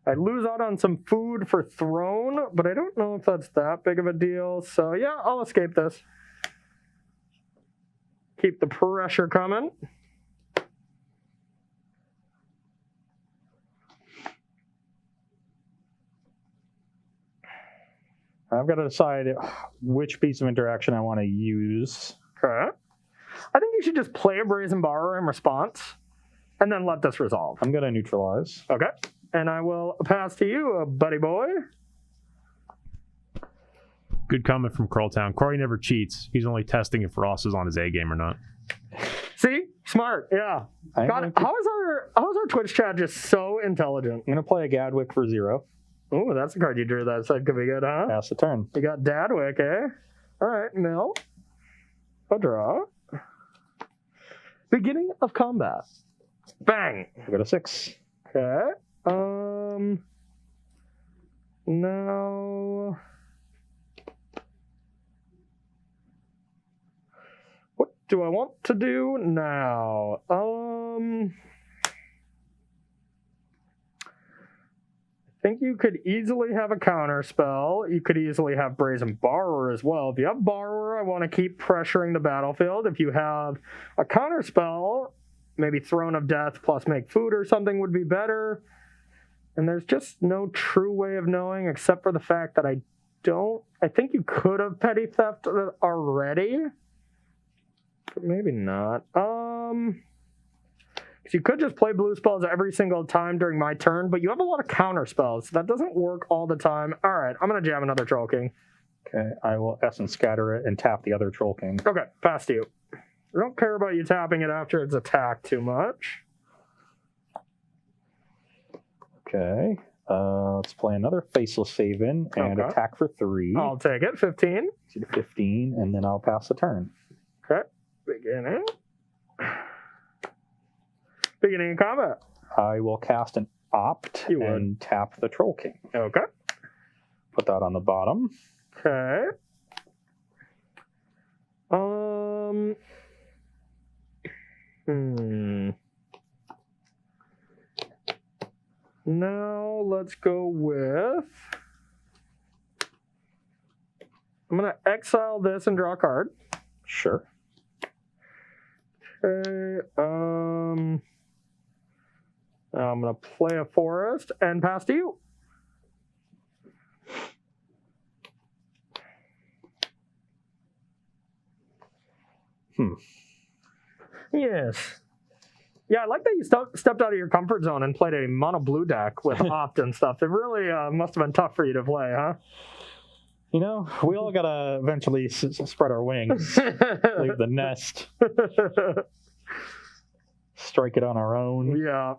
I lose out on some food for Throne, but I don't know if that's that big of a deal. So yeah, I'll escape this. Keep the pressure coming. I've got to decide which piece of interaction I want to use. Okay. I think you should just play a Brazen Borrower in response, and then let this resolve. I'm going to neutralize. Okay. And I will pass to you, buddy boy. Good comment from Curltown. Corey never cheats. He's only testing if Ross is on his A game or not. See? Smart. Yeah. God, how is our Twitch chat just so intelligent? I'm going to play a Gadwick for 0. Oh, that's the card you drew that said could be good, huh? Pass the turn. You got Dadwick, eh? All right, mill. A draw. Beginning of combat. Bang. I'll go to 6. Okay. Now, what do I want to do now? I think you could easily have a counter spell. You could easily have Brazen Borrower as well. If you have Borrower, I want to keep pressuring the battlefield. If you have a counter spell, maybe Throne of Death plus make food or something would be better. And there's just no true way of knowing except for the fact that I think you could have Petty Theft already. But maybe not. Because you could just play blue spells every single time during my turn, but you have a lot of counter spells. So that doesn't work all the time. All right, I'm going to jam another Troll King. Okay, I will Essence Scatter it and tap the other Troll King. Okay, pass to you. I don't care about you tapping it after it's attacked too much. Okay, let's play another Faceless Haven and attack for 3. I'll take it. 15. 15, and then I'll pass the turn. Okay, beginning. Beginning of combat. I will cast an Opt and tap the Troll King. Okay. Put that on the bottom. Okay. Now let's go with... I'm going to exile this and draw a card. Sure. Okay. I'm going to play a forest and pass to you. Yes. Yeah, I like that you stepped out of your comfort zone and played a mono blue deck with Opt and stuff. It really must have been tough for you to play, huh? You know, we all gotta eventually spread our wings, leave the nest, strike it on our own. Yeah.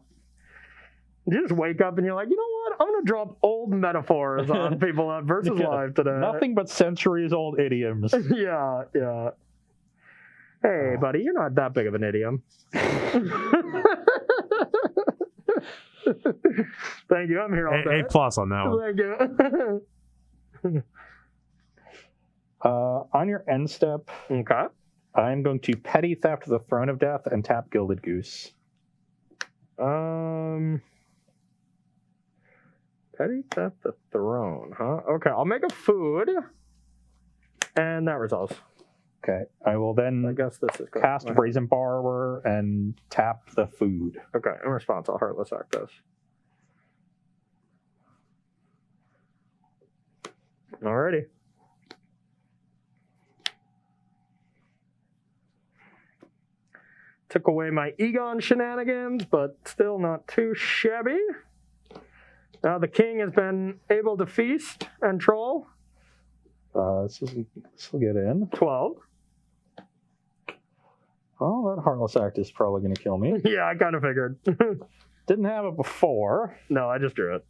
You just wake up and you're like, you know what? I'm going to drop old metaphors on people at Versus Live today. Nothing but centuries-old idioms. Yeah, yeah. Hey, buddy, you're not that big of an idiom. Thank you. I'm here all day. A+ on that one. Thank you. On your end step, Okay. I'm going to Petty Theft the Throne of Death and tap Gilded Goose. Petty Theft the Throne, huh? Okay, I'll make a food, and that resolves. Okay, I will then I guess this is good. cast Brazen Borrower and tap the food. Okay, in response, I'll Heartless Act this. Alrighty. Took away my Egon shenanigans, but still not too shabby. Now the king has been able to feast and troll. This will get in. 12. Oh, that Heartless Act is probably going to kill me. Yeah, I kind of figured. Didn't have it before. No, I just drew it.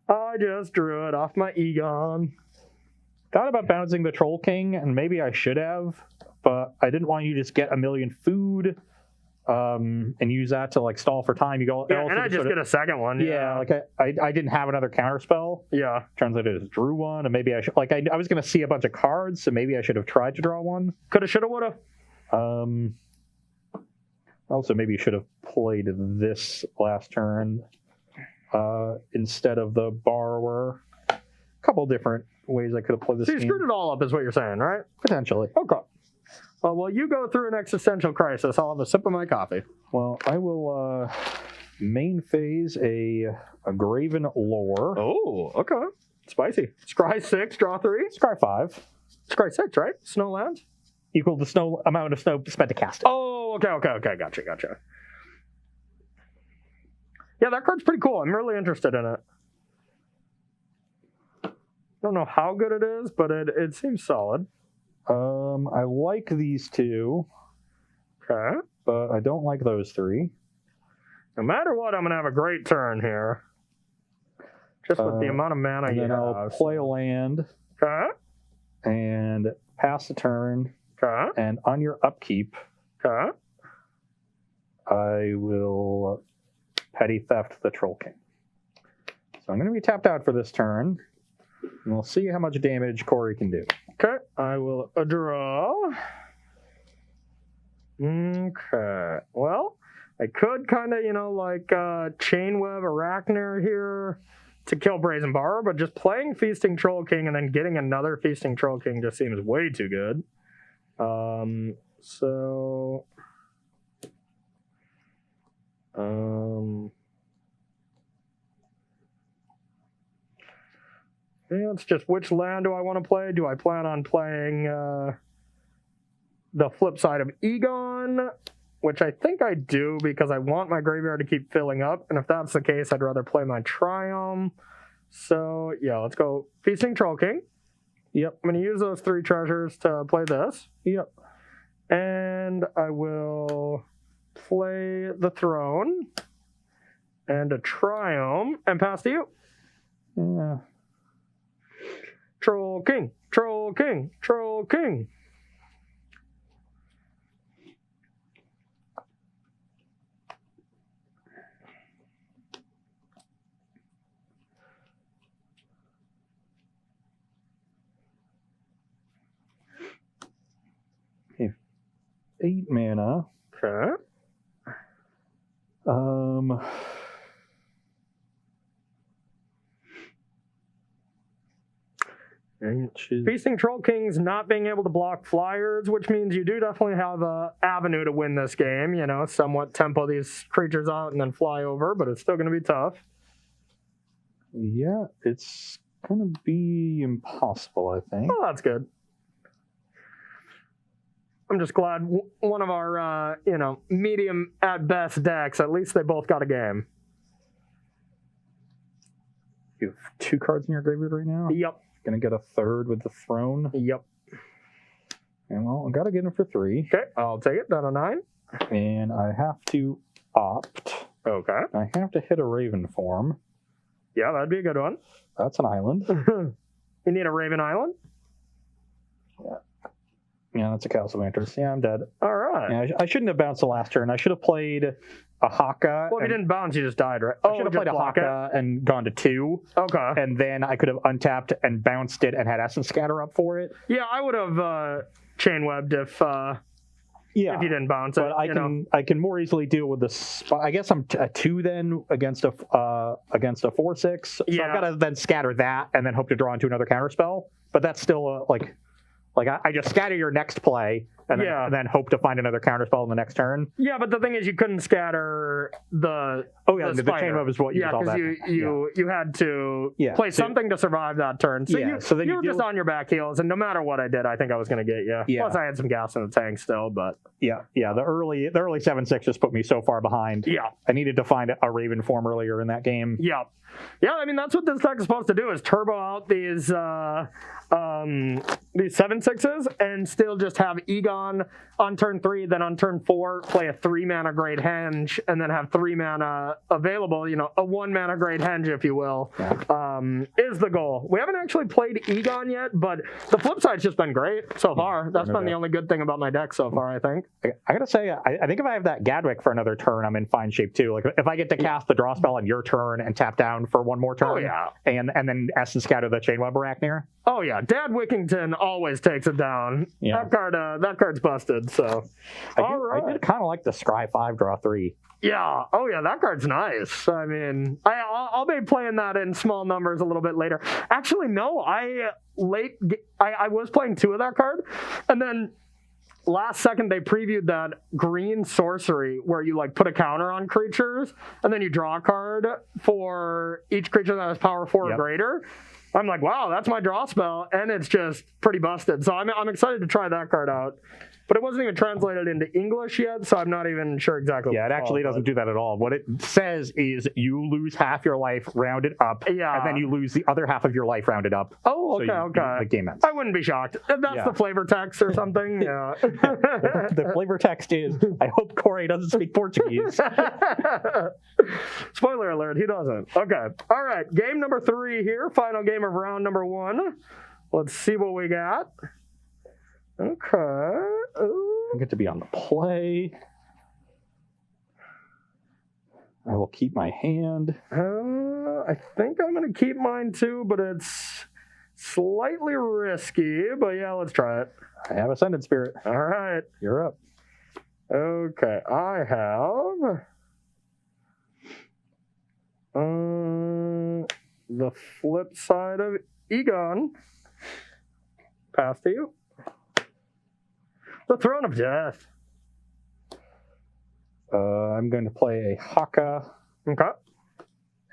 I just drew it off my Egon. Thought about bouncing the Troll King, and maybe I should have, but I didn't want you to just get a million food and use that to like stall for time. You go, Yeah, and I just get a second one. Yeah, like I didn't have another counter spell. Yeah. Turns out I just drew one, and maybe I should like I was going to see a bunch of cards, so maybe I should have tried to draw one. Coulda, shoulda, woulda. Also, maybe you should have played this last turn instead of the Borrower. A couple different ways I could have played this. So you game. screwed it all up, is what you're saying, right? Potentially. Okay. Well, you go through an existential crisis. I'll have a sip of my coffee. Well, I will main phase a Graven Lore. Oh, okay. Spicy. Scry 6, draw 3. Scry 5. Scry 6, right? Snowlands? Equal the snow amount of snow spent to cast it. Oh, okay. Gotcha. Yeah, that card's pretty cool. I'm really interested in it. I don't know how good it is, but it seems solid. I like these two. Okay. But I don't like those three. No matter what, I'm going to have a great turn here. Just with the amount of mana you then have. I'll play a land. Okay. And pass the turn. Okay. And on your upkeep, okay. I will Petty Theft the Troll King. So I'm going to be tapped out for this turn. And we'll see how much damage Corey can do. Okay. I will draw. Okay. Well, I could kind of, Chainweb Arachner here to kill Brazen Borrower, but just playing Feasting Troll King and then getting another Feasting Troll King just seems way too good. Yeah, it's just which land do I want to play? Do I plan on playing the flip side of Egon, which I think I do because I want my graveyard to keep filling up. And if that's the case, I'd rather play my Triumph. So, yeah, let's go Feasting Troll King. Yep. I'm going to use those 3 treasures to play this. Yep. And I will play the Throne and a Triumph and pass to you. Yeah. Troll King, Troll King, Troll King. Okay. 8 mana. Okay. Feasting Troll King's not being able to block flyers, which means you do definitely have a avenue to win this game. You know, somewhat tempo these creatures out and then fly over, but it's still going to be tough. Yeah, it's going to be impossible, I think. Oh, that's good. I'm just glad one of our, medium at best decks, at least they both got a game. You have 2 cards in your graveyard right now? Yep. Gonna get a 3rd with the Throne. Yep. And well, I gotta get him for 3. Okay, I'll take it. Down to 9. And I have to opt. Okay. I have to hit a Raven form. Yeah, that'd be a good one. That's an island. You need a Raven Island? Yeah, that's a Castle Manters. Yeah, I'm dead. All right. Yeah, I shouldn't have bounced the last turn. I should have played a Haka. Well, if you didn't bounce, you just died, right? I should have played a Haka and gone to 2. Okay. And then I could have untapped and bounced it and had Essence Scatter up for it. Yeah, I would have chain webbed if you didn't bounce it. But I can more easily deal with this. I guess I'm a 2 then against a 4/6. So Yeah. I've got to then scatter that and then hope to draw into another counterspell. But that's still like I just scatter your next play and then hope to find another counterspell in the next turn. Yeah, but the thing is, you couldn't scatter the the chain web is what you call that. You had to play something to survive that turn. So you were just on your back heels, and no matter what I did, I think I was going to get you. Yeah. Plus, I had some gas in the tank still, but the early 7/6 just put me so far behind. Yeah, I needed to find a Raven form earlier in that game. Yeah. Yeah, I mean, that's what this deck is supposed to do, is turbo out these 7/6s and still just have Egon on turn 3, then on turn 4, play a 3-mana Great Henge, and then have 3 mana available, a 1-mana Great Henge, if you will, is the goal. We haven't actually played Egon yet, but the flip side's just been great so far. That's been the only good thing about my deck so far, I think. I gotta say, I think if I have that Gadwick for another turn, I'm in fine shape too. Like, if I get to cast the draw spell on your turn and tap down for 1 more turn, and then Essence Scatter the Chainweb Arachnir. Oh yeah, Dad Wickington always takes it down. Yeah. That card's busted. So, I did kind of like the Scry 5 draw 3. Yeah. Oh yeah, that card's nice. I mean, I'll be playing that in small numbers a little bit later. Actually, no, I was playing 2 of that card, and then last second they previewed that green sorcery where you put a counter on creatures and then you draw a card for each creature that has power 4 or greater. I'm like, wow, that's my draw spell, and it's just pretty busted. So I'm excited to try that card out. But it wasn't even translated into English yet, so I'm not even sure exactly. Yeah, it actually doesn't do that at all. What it says is you lose half your life rounded up, and then you lose the other half of your life rounded up. Oh, okay, okay. The game ends. I wouldn't be shocked. If that's the flavor text or something, yeah. The flavor text is, I hope Corey doesn't speak Portuguese. Spoiler alert, he doesn't. Okay. All right, game number 3 here. Final game of round number 1. Let's see what we got. Okay. Ooh. I get to be on the play. I will keep my hand. I think I'm going to keep mine too, but it's slightly risky. But yeah, let's try it. I have Ascended Spirit. All right. You're up. Okay. I have the flip side of Egon. Pass to you. The Throne of Death. I'm going to play a Haka. Okay.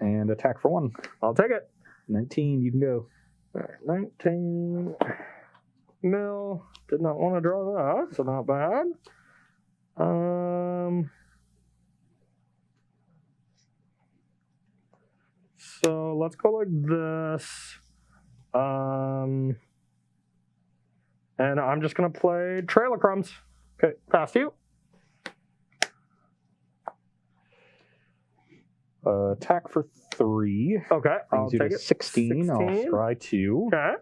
And attack for 1. I'll take it. 19, you can go. All right, 19 mil. Did not want to draw that, so not bad. So let's go like this. And I'm just gonna play Trail of Crumbs. Okay, pass to you. Attack for 3. Okay, I'll Brings you take to it. 16. I'll scry 2. Okay.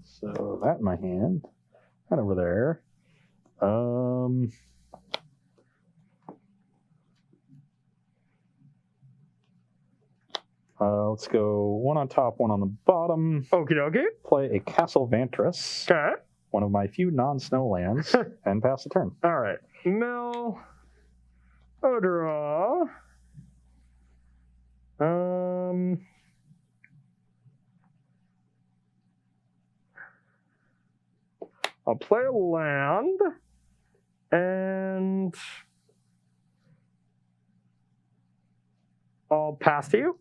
So that in my hand. That over there. Let's go 1 on top, 1 on the bottom. Okie dokie. Play a Castle Vantris, Okay. one of my few non-snow lands, and pass the turn. All right. Mill. Draw. I'll play a land, and I'll pass to you.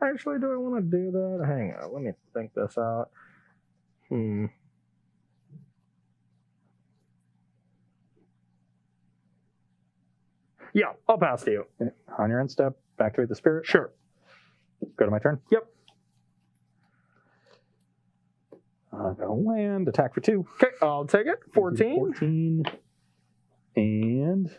Actually, do I want to do that? Hang on, let me think this out. Yeah, I'll pass to you. On your end step, activate the spirit. Sure. Go to my turn. Yep. Go land, attack for 2. Okay, I'll take it. 14. 14. And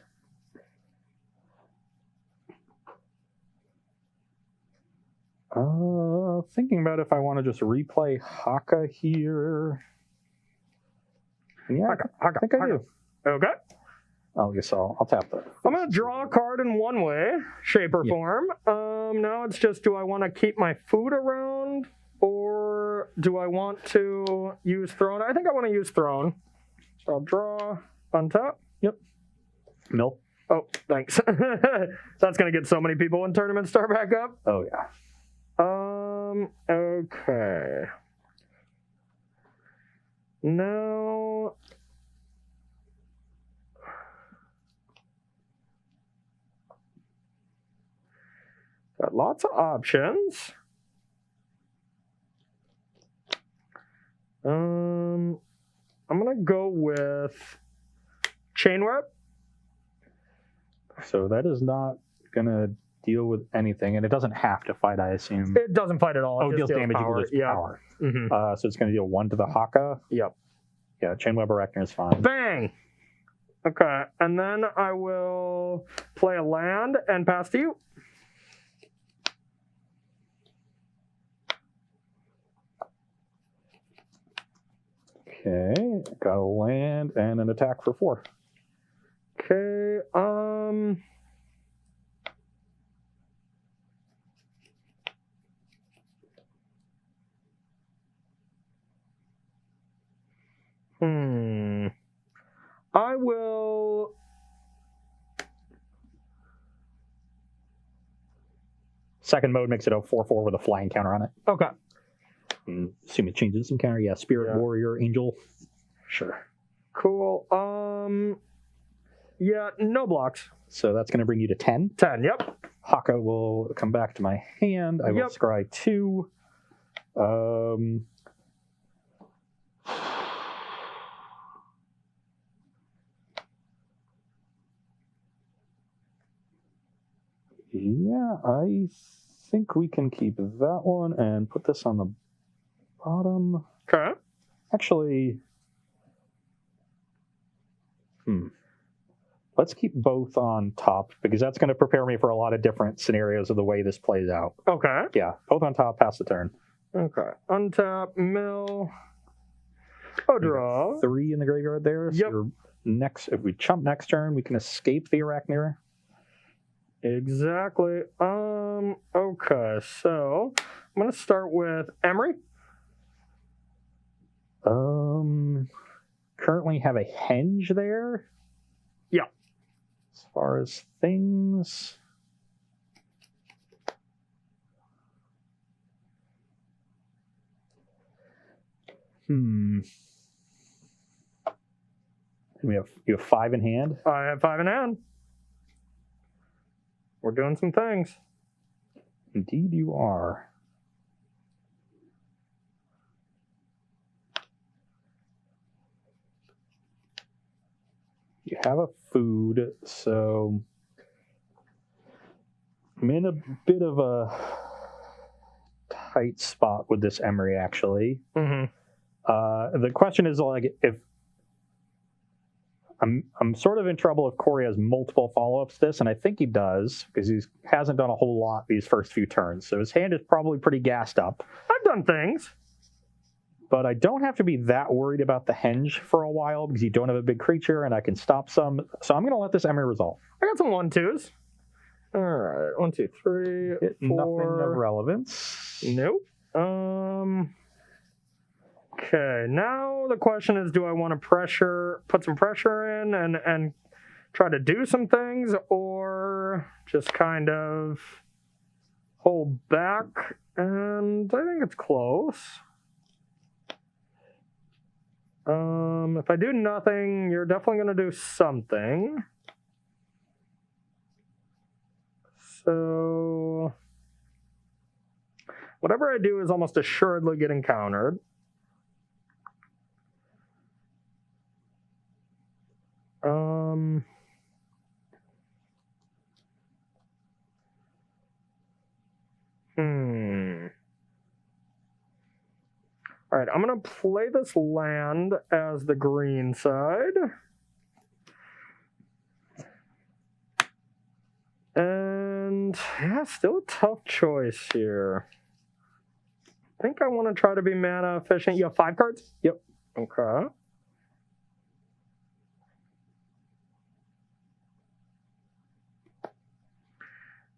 thinking about if I want to just replay Haka here. Yeah, I think I do. Okay. I guess I'll tap that. I'm going to draw a card in one way, shape or form. Now it's just, do I want to keep my food around, or do I want to use Throne? I think I want to use Throne. So I'll draw, untap. Yep. Mill. Oh, thanks. That's going to get so many people when tournaments start back up. Oh, yeah. Okay. Now, got lots of options. I'm gonna go with Chain Web. So that is not gonna deal with anything, and it doesn't have to fight, I assume. It doesn't fight at all. Oh, it deals damage power. equal to its power. Mm-hmm. So it's going to deal 1 to the Haka. Yep. Yeah, Chainweb Arachner is fine. Bang! Okay, and then I will play a land and pass to you. Okay, got a land and an attack for 4. Okay, I will. Second mode makes it a 4/4 with a flying counter on it. Okay. Assume it changes some counter. Yeah, Spirit Warrior, Angel. Sure. Cool. Yeah, no blocks. So that's going to bring you to 10. 10, yep. Haka will come back to my hand. I will scry 2. Yeah, I think we can keep that one and put this on the bottom. Okay. Actually, let's keep both on top, because that's going to prepare me for a lot of different scenarios of the way this plays out. Okay. Yeah, both on top, pass the turn. Okay. Untap, mill. Draw. 3 in the graveyard there. So if we chump next turn, we can escape the Arachnir. Exactly. Okay, so I'm gonna start with Emery. Currently have a henge there. Yeah. As far as things. You have 5 in hand. I have 5 in hand. We're doing some things. Indeed you are. You have a food, so I'm in a bit of a tight spot with this Emery, actually. The question is, like, if I'm sort of in trouble if Corey has multiple follow-ups to this, and I think he does, because he hasn't done a whole lot these first few turns. So his hand is probably pretty gassed up. I've done things. But I don't have to be that worried about the henge for a while, because you don't have a big creature, and I can stop some. So I'm going to let this Emery resolve. I got some 1/2s. All right, 1, 2, 3, 4. Nothing of relevance. Nope. Okay, now the question is, do I want to put some pressure in and try to do some things, or just kind of hold back? And I think it's close. If I do nothing, you're definitely going to do something. So whatever I do is almost assuredly getting countered. All right, I'm going to play this land as the green side. And yeah, still a tough choice here. I think I want to try to be mana efficient. You have 5 cards? Yep. Okay.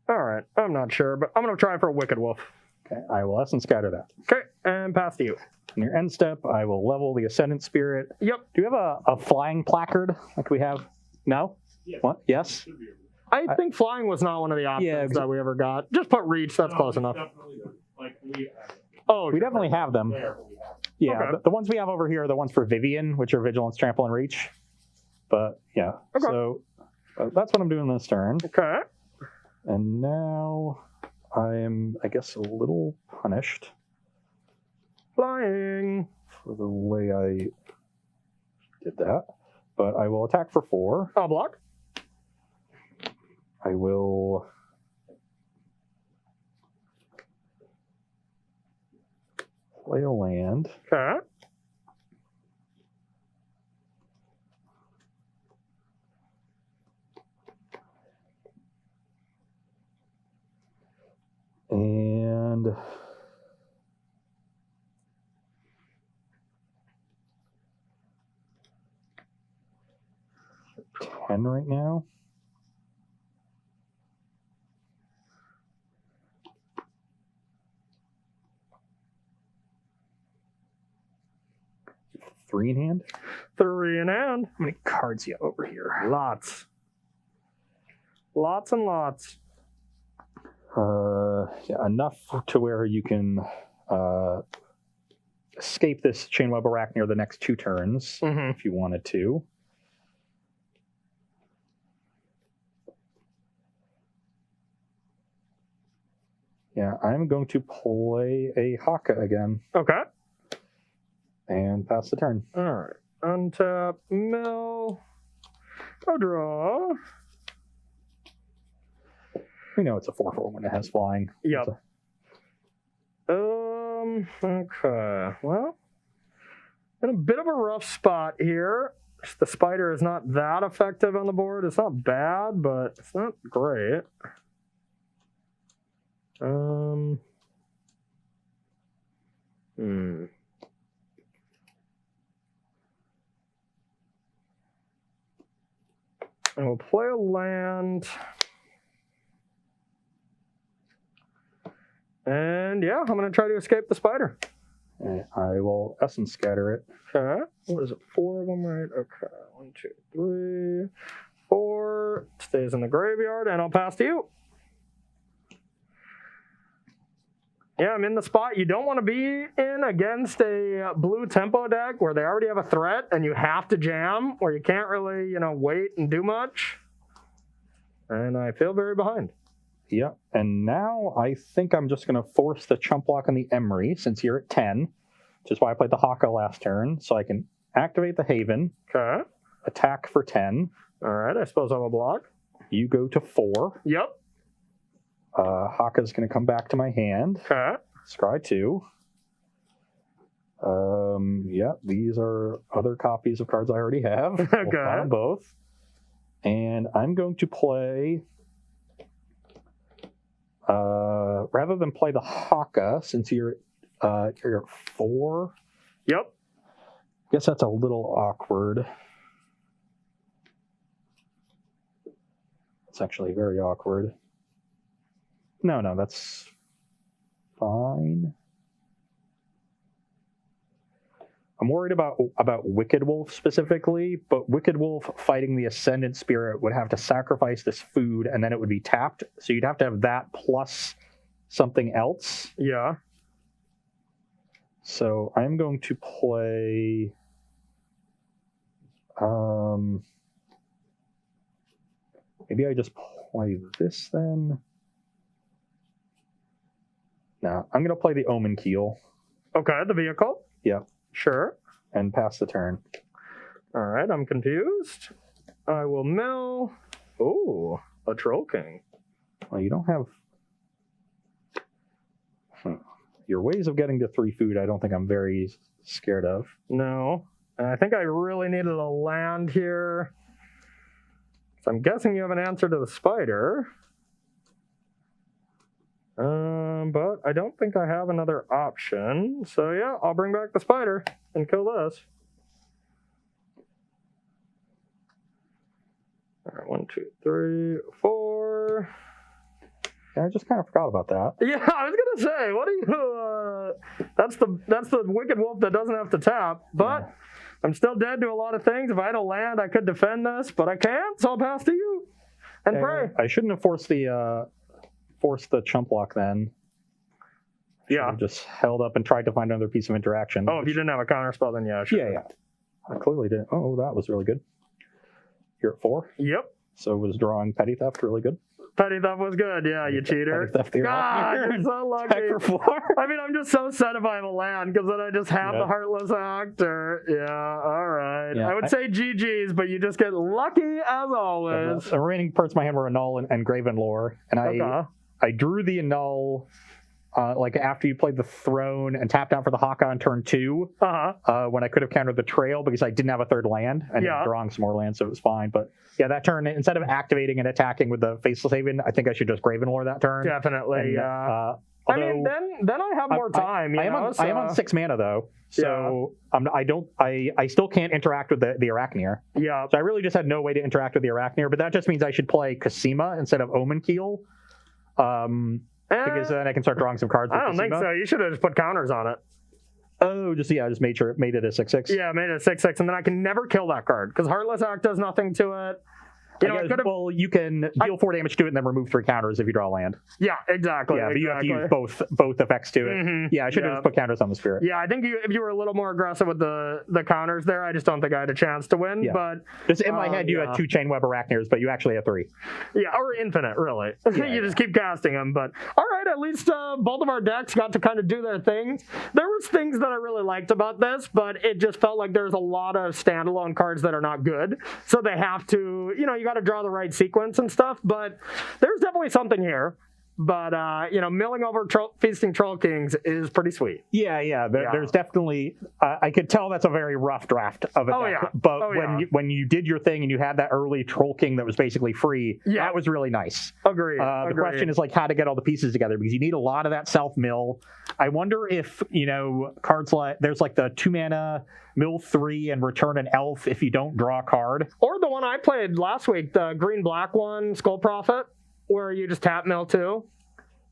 All right, I'm not sure, but I'm going to try for a Wicked Wolf. Okay, I will Essence Scatter that. Okay, and pass to you. In your end step, I will level the Ascendant Spirit. Yep. Do you have a flying placard like we have? No? Yeah. What? Yes? I think flying was not one of the options that we ever got. Just put reach, that's close enough. We definitely have them. Yeah, Okay. the ones we have over here are the ones for Vivian, which are Vigilance, Trample, and Reach. But yeah, Okay. So that's what I'm doing this turn. Okay. And now I am, I guess, a little punished Flying. for the way I did that. But I will attack for 4. I'll block. I will play a land. Okay. And 10 right now. Three in hand. 3 in hand. How many cards you have over here? Lots. Lots and lots. Yeah, enough to where you can escape this Chainweb Arachne the next 2 turns if you wanted to. Yeah, I'm going to play a Haka again Okay. and pass the turn. All right. Untap, mill. I'll draw. We know it's a 4/4 when it has flying. Yep. Okay. Well, in a bit of a rough spot here. The spider is not that effective on the board. It's not bad, but it's not great. I will play a land. And yeah, I'm going to try to escape the spider. And I will Essence Scatter it. Okay. What is it? 4 of them, right? Okay. 1, 2, 3, 4. Stays in the graveyard, and I'll pass to you. Yeah, I'm in the spot you don't want to be in against a blue tempo deck where they already have a threat and you have to jam, where you can't really, wait and do much. And I feel very behind. Yep. And now I think I'm just going to force the chump block on the Emery since you're at 10, which is why I played the Haka last turn, so I can activate the Haven. Okay. attack for 10. All right, I suppose I'll block. You go to 4. Yep. Haka's going to come back to my hand. Okay. Scry 2. Yeah, these are other copies of cards I already have. Okay. We'll buy them both. And I'm going to play... rather than play the Haka, since you're at 4... Yep. Guess that's a little awkward. It's actually very awkward. No, that's fine. I'm worried about Wicked Wolf specifically, but Wicked Wolf fighting the Ascendant Spirit would have to sacrifice this food, and then it would be tapped. So you'd have to have that plus something else. Yeah. So I'm going to play... maybe I just play this then. No, I'm going to play the Omen Keel. Okay, the vehicle. Yep. Sure. And pass the turn. All right, I'm confused. I will mill. Ooh, a Troll King. Well, you don't have... Your ways of getting to 3 food, I don't think I'm very scared of. No. And I think I really needed a land here. So I'm guessing you have an answer to the spider. But I don't think I have another option. So yeah, I'll bring back the spider and kill this. All right, 1, 2, 3, 4. Yeah, I just kind of forgot about that. Yeah, I was gonna say, what are you? That's the Wicked Wolf that doesn't have to tap. But yeah. I'm still dead to a lot of things. If I had a land, I could defend this, but I can't. So I'll pass to you and pray. I shouldn't have forced the chump block then. Yeah, just held up and tried to find another piece of interaction. Oh, if you didn't have a counter spell, then yeah, sure. Yeah. I clearly didn't. Oh, that was really good. You're at 4. Yep. So was drawing Petty Theft really good? Petty Theft was good, yeah, you cheater. Petty Theft, God, you're so lucky. For 4. I mean, I'm just so sad if I have a land, because then I just have the Heartless Actor. Yeah, all right. Yeah, I would say GG's, but you just get lucky as always. The remaining parts of my hand were Annul and Graven Lore, and I drew the Annul like after you played the Throne and tapped out for the Haka on turn 2, when I could have countered the Trail because I didn't have a third land and drawing some more lands, so it was fine. But yeah, that turn, instead of activating and attacking with the Faceless Haven, I think I should just Graven Lore that turn. Definitely, yeah. I mean, then I have more time. I am on 6 mana though, so I still can't interact with the Arachneer. Yeah. So I really just had no way to interact with the Arachneer, but that just means I should play Kasima instead of Omen Keel. Because then I can start drawing some cards. I don't think so. You should have just put counters on it. Oh, just made it a 6/6. Yeah, made it a 6/6, and then I can never kill that card because Heartless Act does nothing to it. Well, you can deal 4 damage to it and then remove 3 counters if you draw land. Yeah, exactly. Yeah, but you have to use both effects to it. Mm-hmm. Yeah, I should have just put counters on the Spirit. Yeah, I think if you were a little more aggressive with the counters there, I just don't think I had a chance to win. Yeah. But just in my head, you had 2 Chainweb Arachneers, but you actually have 3. Yeah, or infinite, really. You just keep casting them. But all right, at least both of our decks got to kind of do their things. There was things that I really liked about this, but it just felt like there's a lot of standalone cards that are not good. So they have to, you got to draw the right sequence and stuff, but there's definitely something here. But milling over feasting Troll Kings is pretty sweet. Yeah. There's definitely I could tell that's a very rough draft of it. But when you did your thing and you had that early Troll King that was basically free, that was really nice. Agreed. The question is like how to get all the pieces together because you need a lot of that self mill. I wonder if cards like there's like the 2 mana mill 3 and return an elf if you don't draw a card, or the one I played last week, the green black one, Skull Prophet, where you just tap mill 2.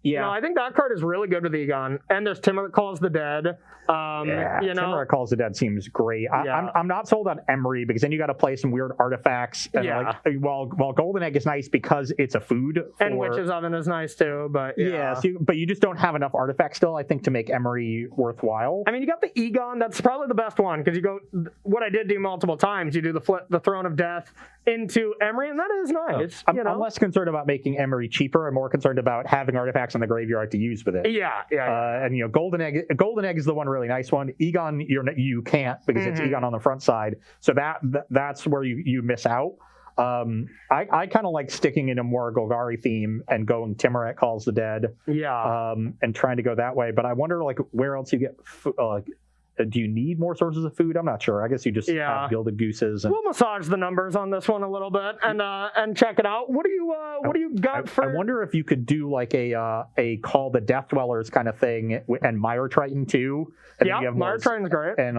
Yeah, I think that card is really good with Egon. And there's Timur that Calls the Dead. Timur that Calls the Dead seems great. I'm not sold on Emery because then you got to play some weird artifacts. And while Golden Egg is nice because it's a food, and Witch's Oven is nice too. But but you just don't have enough artifacts still, I think, to make Emery worthwhile. I mean, you got the Egon. That's probably the best one because you go. What I did do multiple times, you do the Throne of Death into Emery, and that is nice. I'm less concerned about making Emery cheaper. I'm more concerned about having artifacts in the graveyard to use with it. Yeah. And Golden Egg is the one really nice one. Egon, you can't because it's Egon on the front side, so that's where you miss out. I kind of like sticking in a more Golgari theme and going Timoret Calls the Dead. Yeah. And trying to go that way, but I wonder where else you get do you need more sources of food? I'm not sure. I guess you just have Gilded Gooses. And... We'll massage the numbers on this one a little bit and check it out. What do you got for? I wonder if you could do a Call the Death Dwellers kind of thing and Mire Triton too. Yeah, Mire Triton's great. And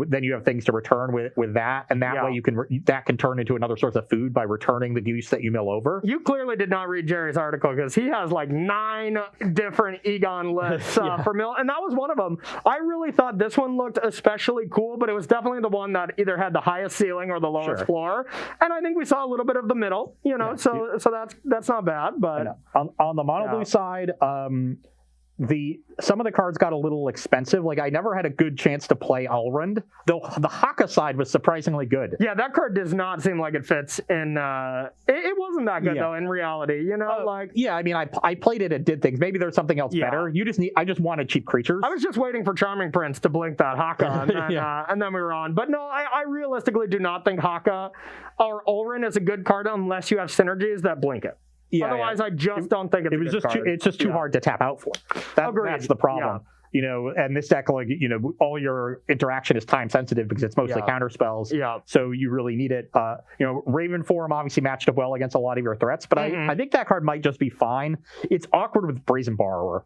then you have things to return with that, and that way that can turn into another source of food by returning the goose that you mill over. You clearly did not read Jerry's article because he has 9 different Egon lists for mill, and that was one of them. I really thought this one looked especially cool, but it was definitely the one that either had the highest ceiling or the lowest floor, and I think we saw a little bit of the middle, so that's not bad. But on the mono blue side, some of the cards got a little expensive. I never had a good chance to play Alrund, though the Haka side was surprisingly good. Yeah, that card does not seem like it fits in. It wasn't that good though in reality. I played it. It did things. Maybe there's something else better. I just wanted cheap creatures. I was just waiting for Charming Prince to blink that Haka, and then we were on. But no, I realistically do not think Haka or Alrund is a good card unless you have synergies that blink it. Otherwise, I just don't think it's just too hard to tap out for. That's the problem. And this deck, all your interaction is time sensitive because it's mostly counter spells. Yeah. So you really need it. Raven Form obviously matched up well against a lot of your threats, but I think that card might just be fine. It's awkward with Brazen Borrower.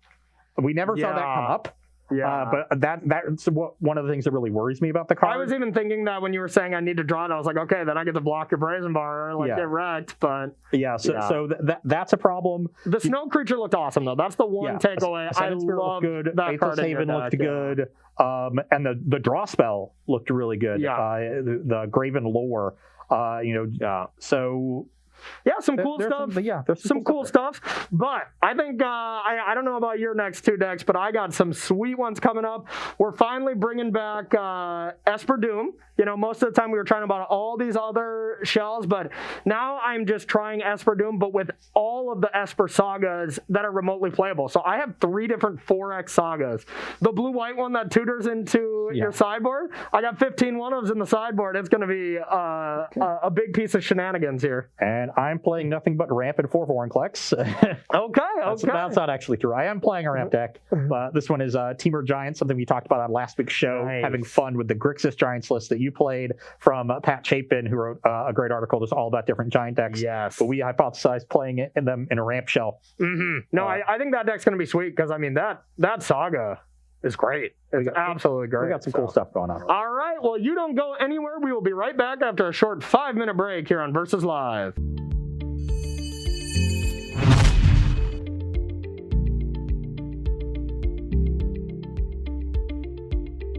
We never saw that come up. Yeah, but that's one of the things that really worries me about the card. I was even thinking that when you were saying I need to draw it, I was like, okay, then I get to block your Brazen Bar or get wrecked. But so that's a problem. The snow creature looked awesome though. That's the one takeaway. I love good. That card. Haven looked good. And the draw spell looked really good. Yeah. The Graven Lore. So. Yeah, some cool stuff. There's some cool stuff. But I think I don't know about your next 2 decks, but I got some sweet ones coming up. We're finally bringing back Esper Doom. Most of the time we were trying about all these other shells, but now I'm just trying Esper Doom, but with all of the Esper sagas that are remotely playable. So I have 3 different 4X sagas. The blue-white one that tutors into your sideboard. I got 15 one-ofs in the sideboard. It's going to be a big piece of shenanigans here. And I'm playing nothing but ramp and 4 Vorinclex. Okay. That's not actually true. I am playing a ramp deck, but this one is Temur Giant, something we talked about on last week's show, having fun with the Grixis Giants list that you played from Pat Chapin, who wrote a great article just all about different Giant decks. Yes. But we hypothesized playing it in a ramp shell. Mm-hmm. No, I think that deck's going to be sweet because, that saga is great. It's absolutely great. We got some cool stuff going on. All right. Well, you don't go anywhere. We will be right back after a short 5-minute break here on Versus Live.